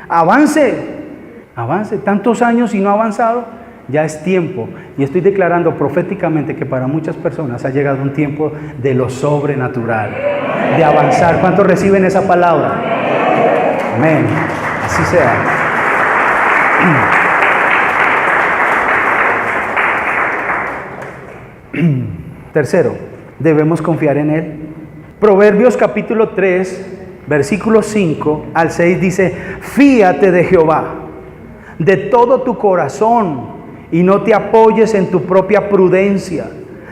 Avance. Tantos años y no ha avanzado. Ya es tiempo. Y estoy declarando proféticamente que para muchas personas ha llegado un tiempo de lo sobrenatural, de avanzar. ¿Cuántos reciben esa palabra? Amén. Así sea. Tercero, debemos confiar en Él. Proverbios capítulo 3, versículos 5 al 6 dice, fíate de Jehová de todo tu corazón y no te apoyes en tu propia prudencia.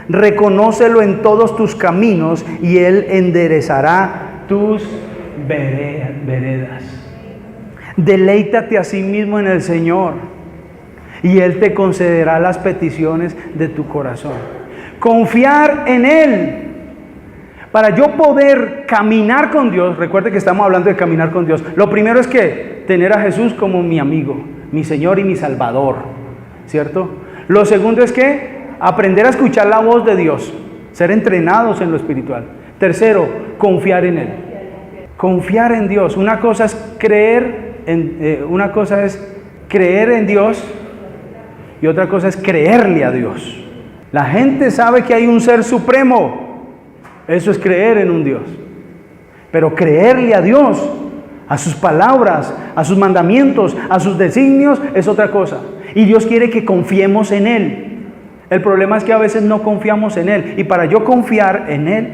Reconócelo en todos tus caminos y Él enderezará tus veredas. Deleítate a sí mismo en el Señor y Él te concederá las peticiones de tu corazón. Confiar en Él. Para yo poder caminar con Dios, recuerde que estamos hablando de caminar con Dios. Lo primero es que tener a Jesús como mi amigo, mi Señor y mi Salvador, ¿cierto? Lo segundo es que aprender a escuchar la voz de Dios, ser entrenados en lo espiritual. Tercero, confiar en Él. Confiar en Dios. Una cosa es creer en Dios y otra cosa es creerle a Dios. La gente sabe que hay un ser supremo. Eso es creer en un Dios. Pero creerle a Dios, a sus palabras, a sus mandamientos, a sus designios, es otra cosa. Y Dios quiere que confiemos en Él. El problema es que a veces no confiamos en Él. Y para yo confiar en Él,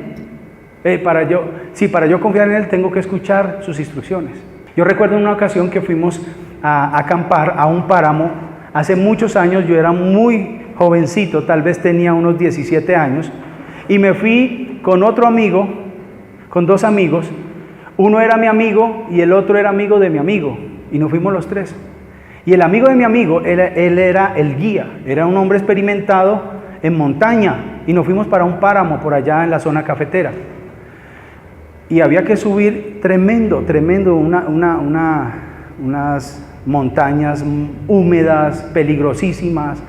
para yo confiar en Él, tengo que escuchar sus instrucciones. Yo recuerdo una ocasión que fuimos a acampar a un páramo. Hace muchos años, yo era muy jovencito, tal vez tenía unos 17 años. Y me fui con otro amigo, con dos amigos. Uno era mi amigo y el otro era amigo de mi amigo. Y nos fuimos los tres. Y el amigo de mi amigo, él era el guía, era un hombre experimentado en montaña. Y nos fuimos para un páramo por allá en la zona cafetera. Y había que subir tremendo, unas montañas húmedas, peligrosísimas,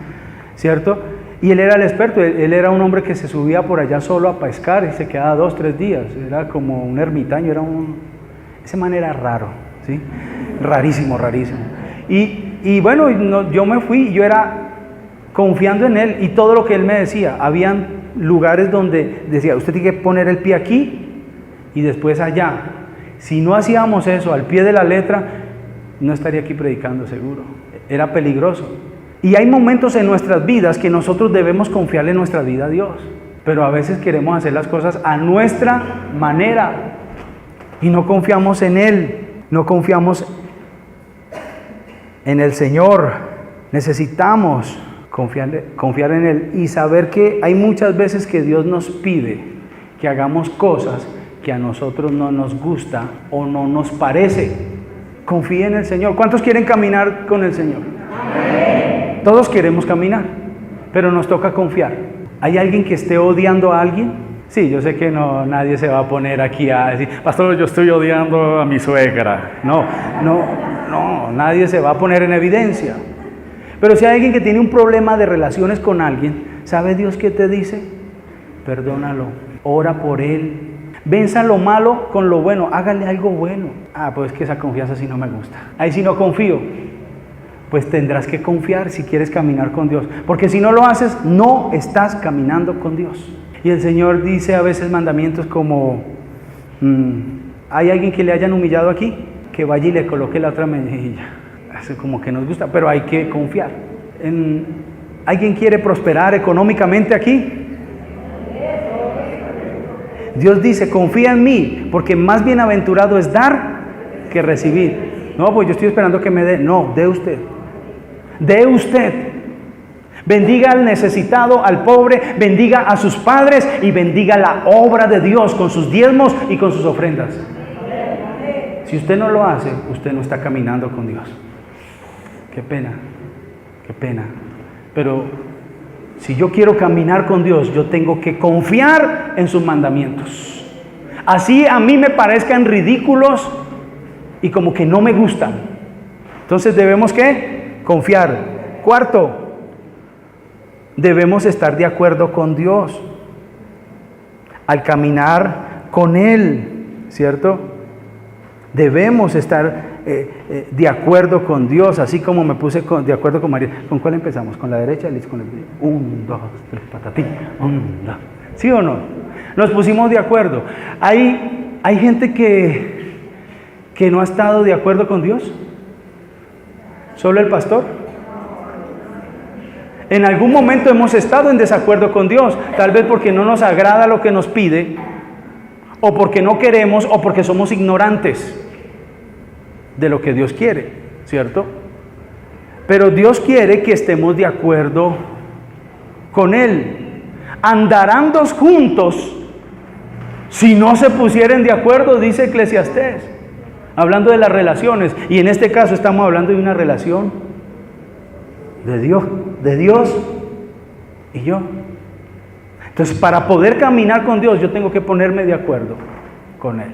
¿cierto? Y él era el experto, él era un hombre que se subía por allá solo a pescar y se quedaba 2 o 3 días. Era como un ermitaño, ese man era raro, ¿sí? Rarísimo. Y bueno, yo me fui, yo era confiando en él y todo lo que él me decía. Habían lugares donde decía, usted tiene que poner el pie aquí y después allá. Si no hacíamos eso al pie de la letra, no estaría aquí predicando seguro. Era peligroso. Y hay momentos en nuestras vidas que nosotros debemos confiarle nuestra vida a Dios. Pero a veces queremos hacer las cosas a nuestra manera y no confiamos en Él, no confiamos en el Señor. Necesitamos confiar en Él y saber que hay muchas veces que Dios nos pide que hagamos cosas que a nosotros no nos gusta o no nos parece. Confíe en el Señor. ¿Cuántos quieren caminar con el Señor? Amén. Todos queremos caminar, pero nos toca confiar. ¿Hay alguien que esté odiando a alguien? Sí, yo sé que no, nadie se va a poner aquí a decir, pastor, yo estoy odiando a mi suegra. No, nadie se va a poner en evidencia. Pero si hay alguien que tiene un problema de relaciones con alguien, ¿sabe Dios qué te dice? Perdónalo, ora por él. Venza lo malo con lo bueno, hágale algo bueno. Pues que esa confianza sí no me gusta. Ahí sí no confío. Pues tendrás que confiar si quieres caminar con Dios. Porque si no lo haces, no estás caminando con Dios. Y el Señor dice a veces mandamientos como, ¿hay alguien que le hayan humillado aquí? Que vaya y le coloque la otra mejilla. Eso como que nos gusta, pero hay que confiar. ¿Alguien quiere prosperar económicamente aquí? Dios dice, confía en mí, porque más bienaventurado es dar que recibir. No, pues yo estoy esperando que me dé. No, dé usted. Dé usted. Bendiga al necesitado, al pobre, bendiga a sus padres y bendiga la obra de Dios con sus diezmos y con sus ofrendas. Si usted no lo hace, usted no está caminando con Dios. Qué pena. Pero si yo quiero caminar con Dios, yo tengo que confiar en sus mandamientos. Así a mí me parezcan ridículos y como que no me gustan. Entonces debemos ¿qué? Confiar. Cuarto, debemos estar de acuerdo con Dios al caminar con Él, ¿cierto? Debemos estar de acuerdo con Dios, así como me puse de acuerdo con María. ¿Con cuál empezamos? ¿Con la derecha? Con el 1, 2, 3, patatín. 1, 2. ¿Sí o no? Nos pusimos de acuerdo. Hay gente que no ha estado de acuerdo con Dios. ¿Solo el pastor? En algún momento hemos estado en desacuerdo con Dios, tal vez porque no nos agrada lo que nos pide, o porque no queremos, o porque somos ignorantes de lo que Dios quiere, ¿cierto? Pero Dios quiere que estemos de acuerdo con Él. Andarán dos juntos si no se pusieren de acuerdo, dice Eclesiastés, hablando de las relaciones, y en este caso estamos hablando de una relación de Dios y yo. Entonces, para poder caminar con Dios, yo tengo que ponerme de acuerdo con Él.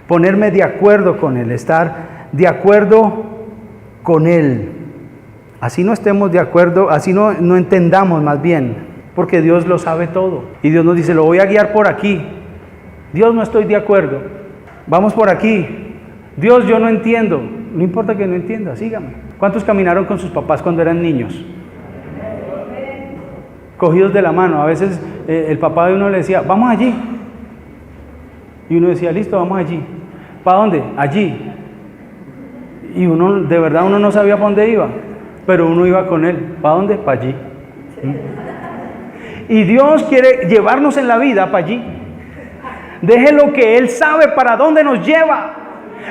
Ponerme de acuerdo con Él, estar de acuerdo con Él. Así no estemos de acuerdo, así no entendamos más bien, porque Dios lo sabe todo. Y Dios nos dice, lo voy a guiar por aquí. Dios, no estoy de acuerdo. Vamos por aquí. Dios, yo no entiendo. No importa que no entienda, sígame. ¿Cuántos caminaron con sus papás cuando eran niños? Cogidos de la mano. A veces el papá de uno le decía, vamos allí. Y uno decía, listo, vamos allí. ¿Para dónde? Allí. Y uno, de verdad, uno no sabía para dónde iba, pero uno iba con él. ¿Para dónde? Para allí. Y Dios quiere llevarnos en la vida para allí. Déjelo que Él sabe para dónde nos lleva.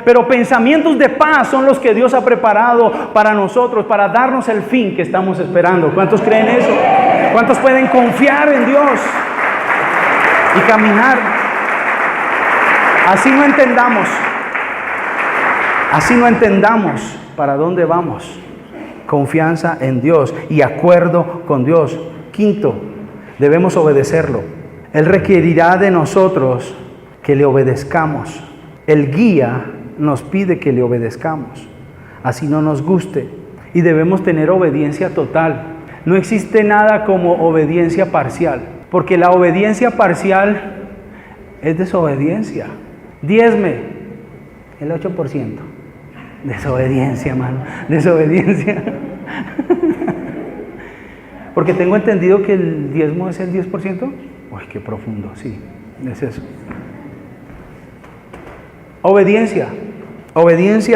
Pero pensamientos de paz son los que Dios ha preparado para nosotros, para darnos el fin que estamos esperando. ¿Cuántos creen eso? ¿Cuántos pueden confiar en Dios y caminar? Así no entendamos para dónde vamos. Confianza en Dios y acuerdo con Dios. Quinto, debemos obedecerlo. Él requerirá de nosotros que le obedezcamos. El guía nos pide que le obedezcamos, así no nos guste, y debemos tener obediencia total. No existe nada como obediencia parcial, porque la obediencia parcial es desobediencia. Diezme el 8%. Desobediencia, hermano, desobediencia. Porque tengo entendido que el diezmo es el 10%. Uy, qué profundo, sí, es eso. Obediencia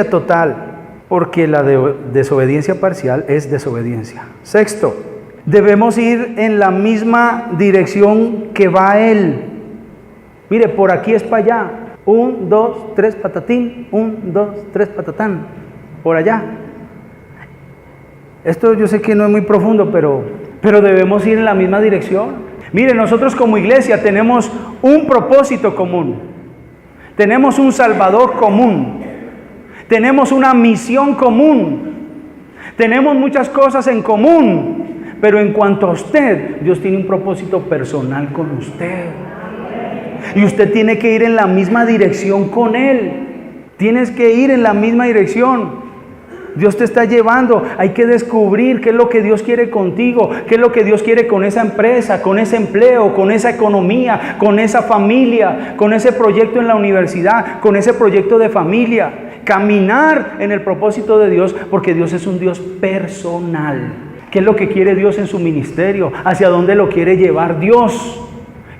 total, porque la desobediencia parcial es desobediencia. Sexto, debemos ir en la misma dirección que va Él. Mire, por aquí es para allá. 1, 2, 3, patatín. 1, 2, 3, patatán. Por allá. Esto yo sé que no es muy profundo, pero debemos ir en la misma dirección. Mire, nosotros como iglesia tenemos un propósito común. Tenemos un Salvador común. Tenemos una misión común. Tenemos muchas cosas en común. Pero en cuanto a usted, Dios tiene un propósito personal con usted. Y usted tiene que ir en la misma dirección con Él. Tienes que ir en la misma dirección. Dios te está llevando. Hay que descubrir qué es lo que Dios quiere contigo, qué es lo que Dios quiere con esa empresa, con ese empleo, con esa economía, con esa familia, con ese proyecto en la universidad, con ese proyecto de familia. Caminar en el propósito de Dios, porque Dios es un Dios personal. ¿Qué es lo que quiere Dios en su ministerio? ¿Hacia dónde lo quiere llevar Dios?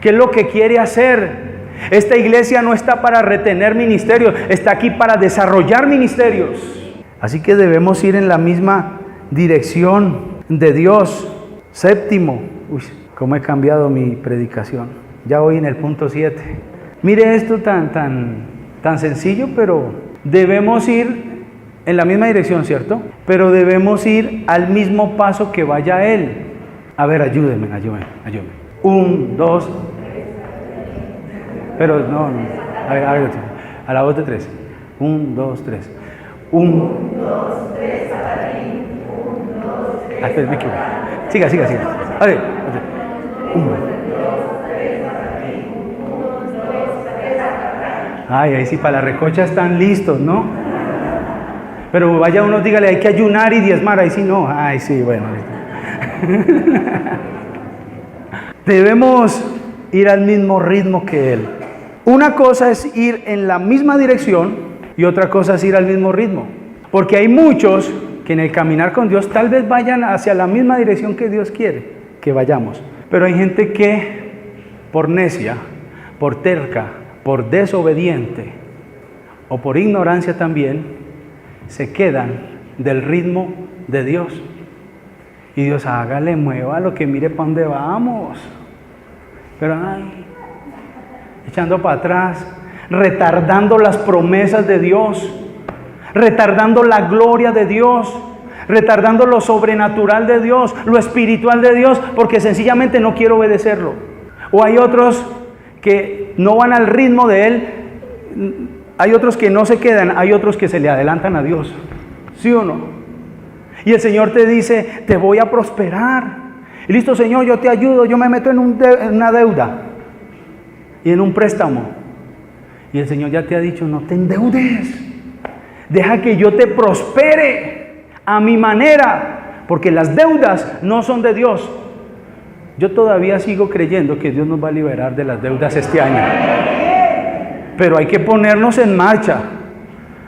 ¿Qué es lo que quiere hacer? Esta iglesia no está para retener ministerios, está aquí para desarrollar ministerios. Así que debemos ir en la misma dirección de Dios. Séptimo, cómo he cambiado mi predicación. Ya voy en el punto 7. Mire esto tan sencillo, pero debemos ir en la misma dirección, ¿cierto? Pero debemos ir al mismo paso que vaya Él. A ver, ayúdenme. 1, 2. Pero no. A ver, a la voz de 3. 1, 2, 3. 1, 2, 3, Sabarín. 1, 2, 3. Siga. A ver. 1. Ay, ahí sí, para la recocha están listos, ¿no? Pero vaya uno, dígale, hay que ayunar y diezmar. Ahí sí no. Ay, sí, bueno. Debemos ir al mismo ritmo que Él. Una cosa es ir en la misma dirección y otra cosa es ir al mismo ritmo. Porque hay muchos que en el caminar con Dios tal vez vayan hacia la misma dirección que Dios quiere que vayamos. Pero hay gente que por necia, por terca, por desobediente o por ignorancia también, se quedan del ritmo de Dios. Y Dios, hágale, muévalo, que mire para dónde vamos. Pero echando para atrás, retardando las promesas de Dios, retardando la gloria de Dios, retardando lo sobrenatural de Dios, lo espiritual de Dios, porque sencillamente no quiero obedecerlo. O hay otros que no van al ritmo de Él, hay otros que no se quedan, hay otros que se le adelantan a Dios. ¿Sí o no? Y el Señor te dice, te voy a prosperar. Y listo, Señor, yo te ayudo, yo me meto en una deuda y en un préstamo. Y el Señor ya te ha dicho, no te endeudes. Deja que yo te prospere a mi manera, porque las deudas no son de Dios. Yo todavía sigo creyendo que Dios nos va a liberar de las deudas este año. pero hay que ponernos en marcha.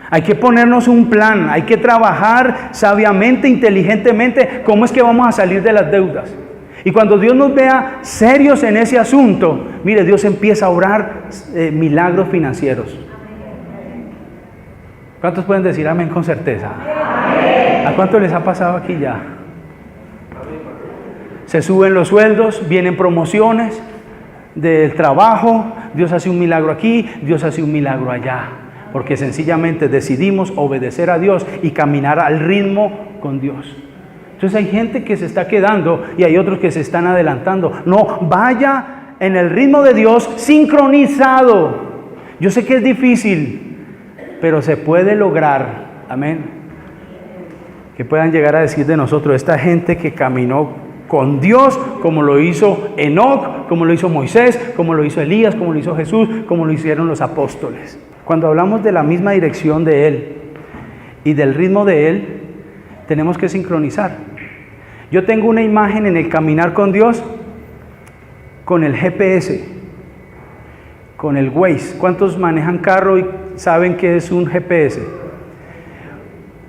Hay que ponernos un plan, hay que trabajar sabiamente, inteligentemente, cómo es que vamos a salir de las deudas. Y cuando Dios nos vea serios en ese asunto, mire, Dios empieza a obrar milagros financieros. ¿Cuántos pueden decir amén con certeza? ¿A cuánto les ha pasado aquí ya? Se suben los sueldos, vienen promociones del trabajo, Dios hace un milagro aquí, Dios hace un milagro allá. Porque sencillamente decidimos obedecer a Dios y caminar al ritmo con Dios. Entonces hay gente que se está quedando y hay otros que se están adelantando. No, vaya en el ritmo de Dios sincronizado. Yo sé que es difícil, pero se puede lograr. Amén. Que puedan llegar a decir de nosotros, esta gente que caminó con Dios, como lo hizo Enoc, como lo hizo Moisés, como lo hizo Elías, como lo hizo Jesús, como lo hicieron los apóstoles. Cuando hablamos de la misma dirección de Él y del ritmo de Él, tenemos que sincronizar. Yo tengo una imagen en el caminar con Dios, con el GPS, con el Waze. ¿Cuántos manejan carro y saben qué es un GPS?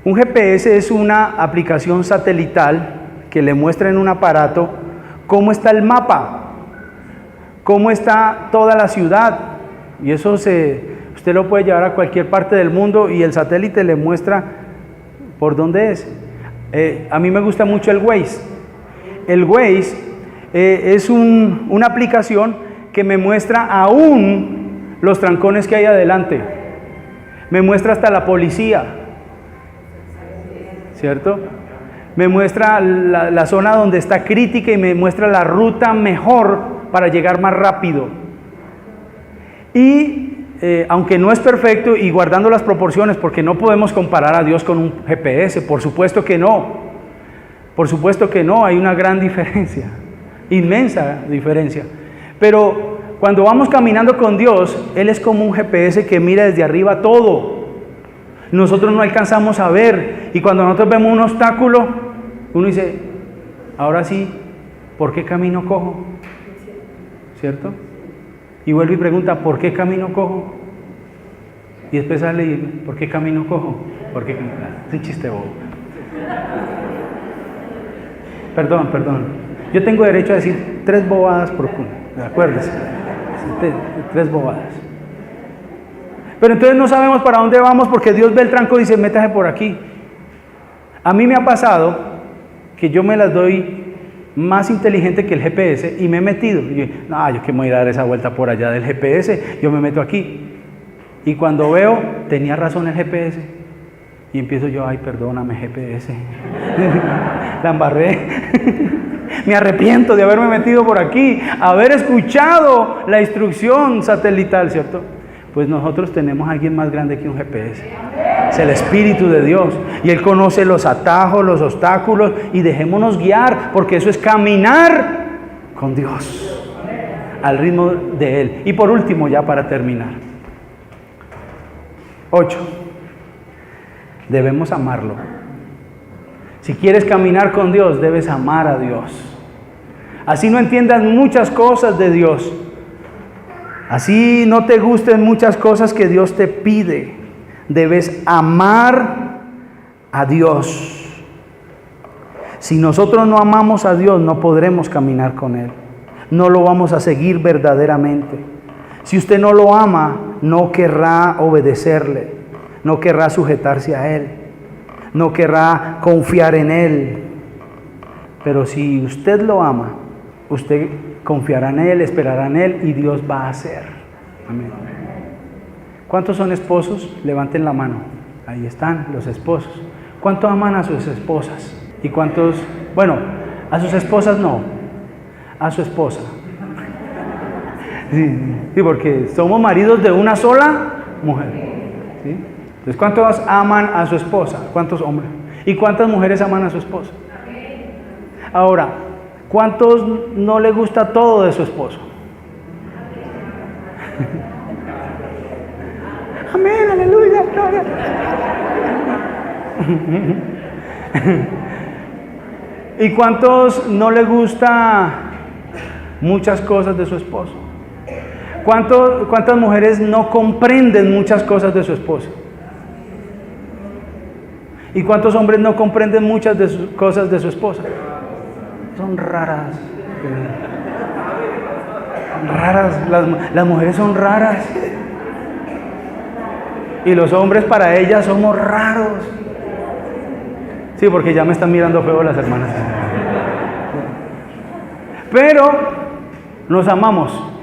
Un GPS es una aplicación satelital que le muestra en un aparato cómo está el mapa, cómo está toda la ciudad. Y eso usted lo puede llevar a cualquier parte del mundo y el satélite le muestra por dónde es. A mí me gusta mucho el Waze. El Waze es una aplicación que me muestra aún los trancones que hay adelante. Me muestra hasta la policía, ¿cierto? Me muestra la zona donde está crítica y me muestra la ruta mejor para llegar más rápido. Y aunque no es perfecto y guardando las proporciones, porque no podemos comparar a Dios con un GPS, por supuesto que no. Por supuesto que no, hay una gran diferencia, inmensa diferencia. Pero cuando vamos caminando con Dios, Él es como un GPS que mira desde arriba todo. Nosotros no alcanzamos a ver, y cuando nosotros vemos un obstáculo, uno dice, ahora sí, ¿por qué camino cojo? ¿Cierto? Y vuelve y pregunta, ¿por qué camino cojo? Y después sale y, ¿por qué camino cojo? Porque es un chiste bobo. Perdón. Yo tengo derecho a decir 3 bobadas por cuna, acuérdense. 3 bobadas. Pero entonces no sabemos para dónde vamos porque Dios ve el tranco y dice, métase por aquí. A mí me ha pasado que yo me las doy más inteligente que el GPS y me he metido. Y yo que me voy a dar esa vuelta por allá del GPS, yo me meto aquí. Y cuando veo, tenía razón el GPS. Y empiezo yo, ay, perdóname GPS. La embarré. Me arrepiento de haberme metido por aquí, haber escuchado la instrucción satelital, ¿cierto? Pues nosotros tenemos a alguien más grande que un GPS. Es el Espíritu de Dios. Y Él conoce los atajos, los obstáculos. Y dejémonos guiar, porque eso es caminar con Dios, al ritmo de Él. Y por último, ya para terminar. 8. Debemos amarlo. Si quieres caminar con Dios, debes amar a Dios. Así no entiendas muchas cosas de Dios. Así no te gusten muchas cosas que Dios te pide. Debes amar a Dios. Si nosotros no amamos a Dios, no podremos caminar con Él. No lo vamos a seguir verdaderamente. Si usted no lo ama, no querrá obedecerle. No querrá sujetarse a Él. No querrá confiar en Él. Pero si usted lo ama, usted confiará en Él, esperará en Él y Dios va a hacer. Amén. ¿Cuántos son esposos? Levanten la mano. Ahí están los esposos. ¿Cuántos aman a sus esposas? ¿Y cuántos? Bueno, a sus esposas no, a su esposa. Sí, porque somos maridos de una sola mujer. ¿Sí? Entonces, ¿cuántos aman a su esposa? ¿Cuántos hombres? ¿Y cuántas mujeres aman a su esposa? Ahora, ¿cuántos no le gusta todo de su esposo? Amén, aleluya, gloria. ¿Y cuántos no le gusta muchas cosas de su esposo? ¿Cuántas mujeres no comprenden muchas cosas de su esposo? ¿Y cuántos hombres no comprenden muchas de sus cosas de su esposa? Son raras. Raras, las mujeres son raras. Y los hombres para ellas somos raros. Sí, porque ya me están mirando feo las hermanas. Pero nos amamos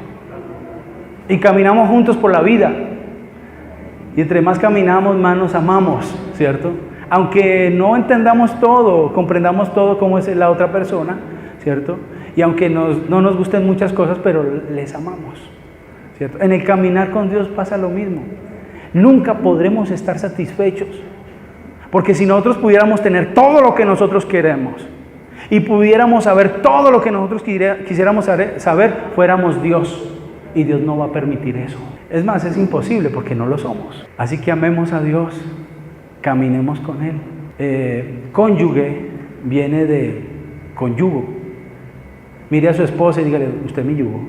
y caminamos juntos por la vida. Y entre más caminamos, más nos amamos, ¿cierto? Aunque no entendamos todo, comprendamos todo como es la otra persona, ¿cierto? Y aunque no nos gusten muchas cosas, pero les amamos, ¿cierto? En el caminar con Dios pasa lo mismo. Nunca podremos estar satisfechos, porque si nosotros pudiéramos tener todo lo que nosotros queremos y pudiéramos saber todo lo que nosotros quisiéramos saber, fuéramos Dios, y Dios no va a permitir eso. Es más, es imposible porque no lo somos. Así que amemos a Dios, caminemos con Él. Cónyuge viene de conyugo. Mire a su esposa y dígale, usted es mi yugo.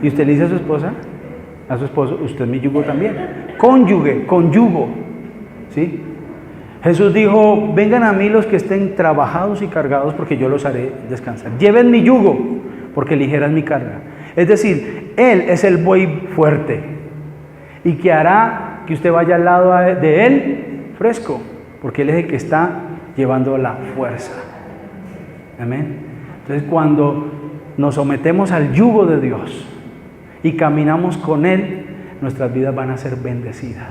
Y usted le dice a su esposa, a su esposo, usted es mi yugo también. Cónyuge, conyugo, ¿sí? Jesús dijo, vengan a mí los que estén trabajados y cargados, porque yo los haré descansar. Lleven mi yugo, porque ligera es mi carga. Es decir, Él es el buey fuerte, y que hará que usted vaya al lado de Él fresco, porque Él es el que está llevando la fuerza. Amén. Entonces, cuando nos sometemos al yugo de Dios y caminamos con Él, nuestras vidas van a ser bendecidas.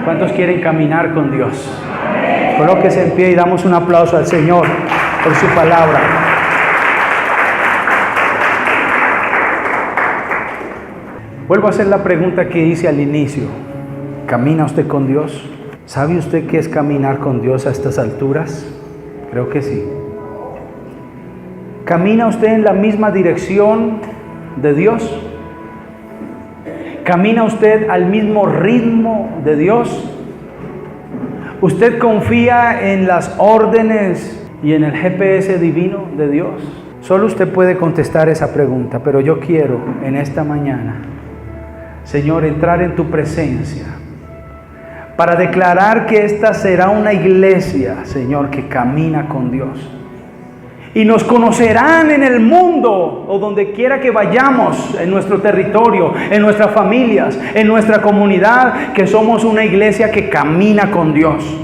¿Cuántos quieren caminar con Dios? Colóquese en pie y damos un aplauso al Señor por su palabra. Vuelvo a hacer la pregunta que hice al inicio. ¿Camina usted con Dios? ¿Sabe usted qué es caminar con Dios a estas alturas? Creo que sí. ¿Camina usted en la misma dirección de Dios? ¿Camina usted al mismo ritmo de Dios? ¿Usted confía en las órdenes y en el GPS divino de Dios? Solo usted puede contestar esa pregunta, pero yo quiero en esta mañana, Señor, entrar en tu presencia para declarar que esta será una iglesia, Señor, que camina con Dios. Y nos conocerán en el mundo o donde quiera que vayamos, en nuestro territorio, en nuestras familias, en nuestra comunidad, que somos una iglesia que camina con Dios.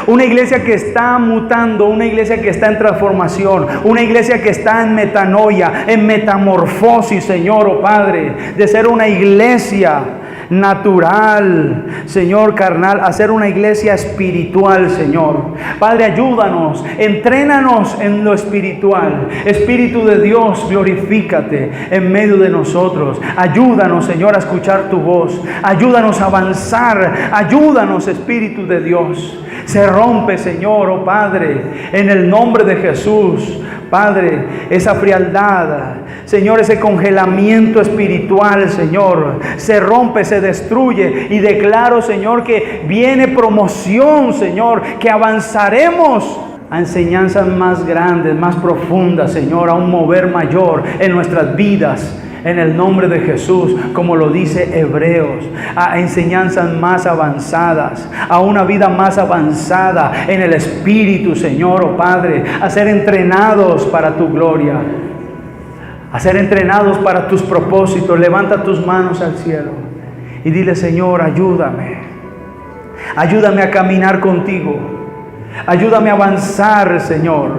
Una iglesia que está mutando, una iglesia que está en transformación, una iglesia que está en metanoia, en metamorfosis, Señor, oh Padre, de ser una iglesia natural, Señor, carnal, a ser una iglesia espiritual, Señor. Padre, ayúdanos, entrénanos en lo espiritual. Espíritu de Dios, glorifícate en medio de nosotros. Ayúdanos, Señor, a escuchar tu voz. Ayúdanos a avanzar. Ayúdanos, Espíritu de Dios. Se rompe, Señor, oh Padre, en el nombre de Jesús. Padre, esa frialdad, Señor, ese congelamiento espiritual, Señor, se rompe, se destruye, y declaro, Señor, que viene promoción, Señor, que avanzaremos a enseñanzas más grandes, más profundas, Señor, a un mover mayor en nuestras vidas, en el nombre de Jesús, como lo dice Hebreos, a enseñanzas más avanzadas, a una vida más avanzada en el Espíritu, Señor, oh Padre, a ser entrenados para tu gloria, a ser entrenados para tus propósitos. Levanta tus manos al cielo y dile, Señor, ayúdame, ayúdame a caminar contigo, ayúdame a avanzar, Señor.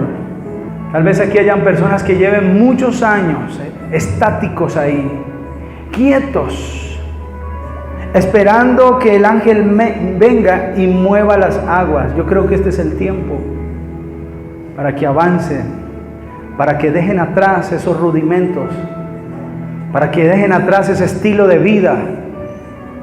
Tal vez aquí hayan personas que lleven muchos años estáticos ahí, quietos, esperando que el ángel venga y mueva las aguas. Yo creo que este es el tiempo para que avancen, para que dejen atrás esos rudimentos, para que dejen atrás ese estilo de vida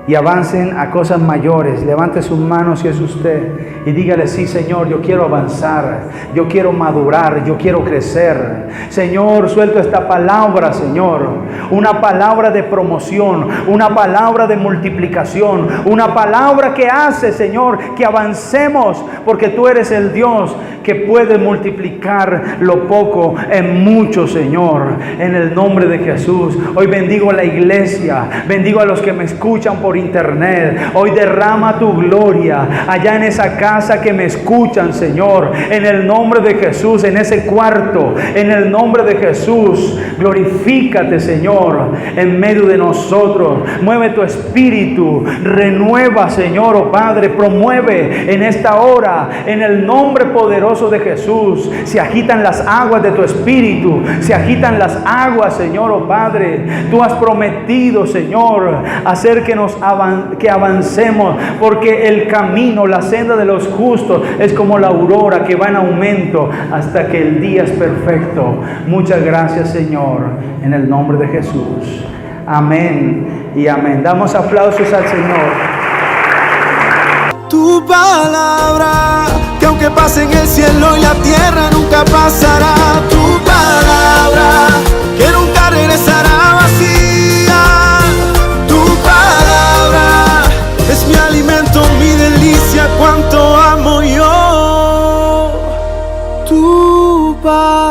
y avancen a cosas mayores. Levante sus manos si es usted y dígale: sí, Señor, yo quiero avanzar, yo quiero madurar, yo quiero crecer. Señor, suelto esta palabra, Señor, una palabra de promoción, una palabra de multiplicación, una palabra que hace, Señor, que avancemos, porque tú eres el Dios que puede multiplicar lo poco en mucho, Señor, en el nombre de Jesús. Hoy bendigo a la iglesia, bendigo a los que me escuchan por internet. Hoy derrama tu gloria allá en esa casa que me escuchan, Señor, en el nombre de Jesús, en ese cuarto, en el nombre de Jesús. Glorifícate, Señor, en medio de nosotros. Mueve tu espíritu, renueva, Señor, oh Padre, promueve en esta hora, en el nombre poderoso de Jesús. Se agitan las aguas de tu espíritu, se agitan las aguas, Señor, oh Padre. Tú has prometido, Señor, hacer que avancemos, porque el camino, la senda de los justos es como la aurora que va en aumento hasta que el día es perfecto. Muchas gracias, Señor, en el nombre de Jesús. Amén y amén. Damos aplausos al Señor. Tu palabra, que aunque pase en el cielo y la tierra, nunca pasará. Tu palabra, que nunca regresará vacía. Tu palabra es mi alimento, mi delicia, cuánto amo yo. Tu palabra.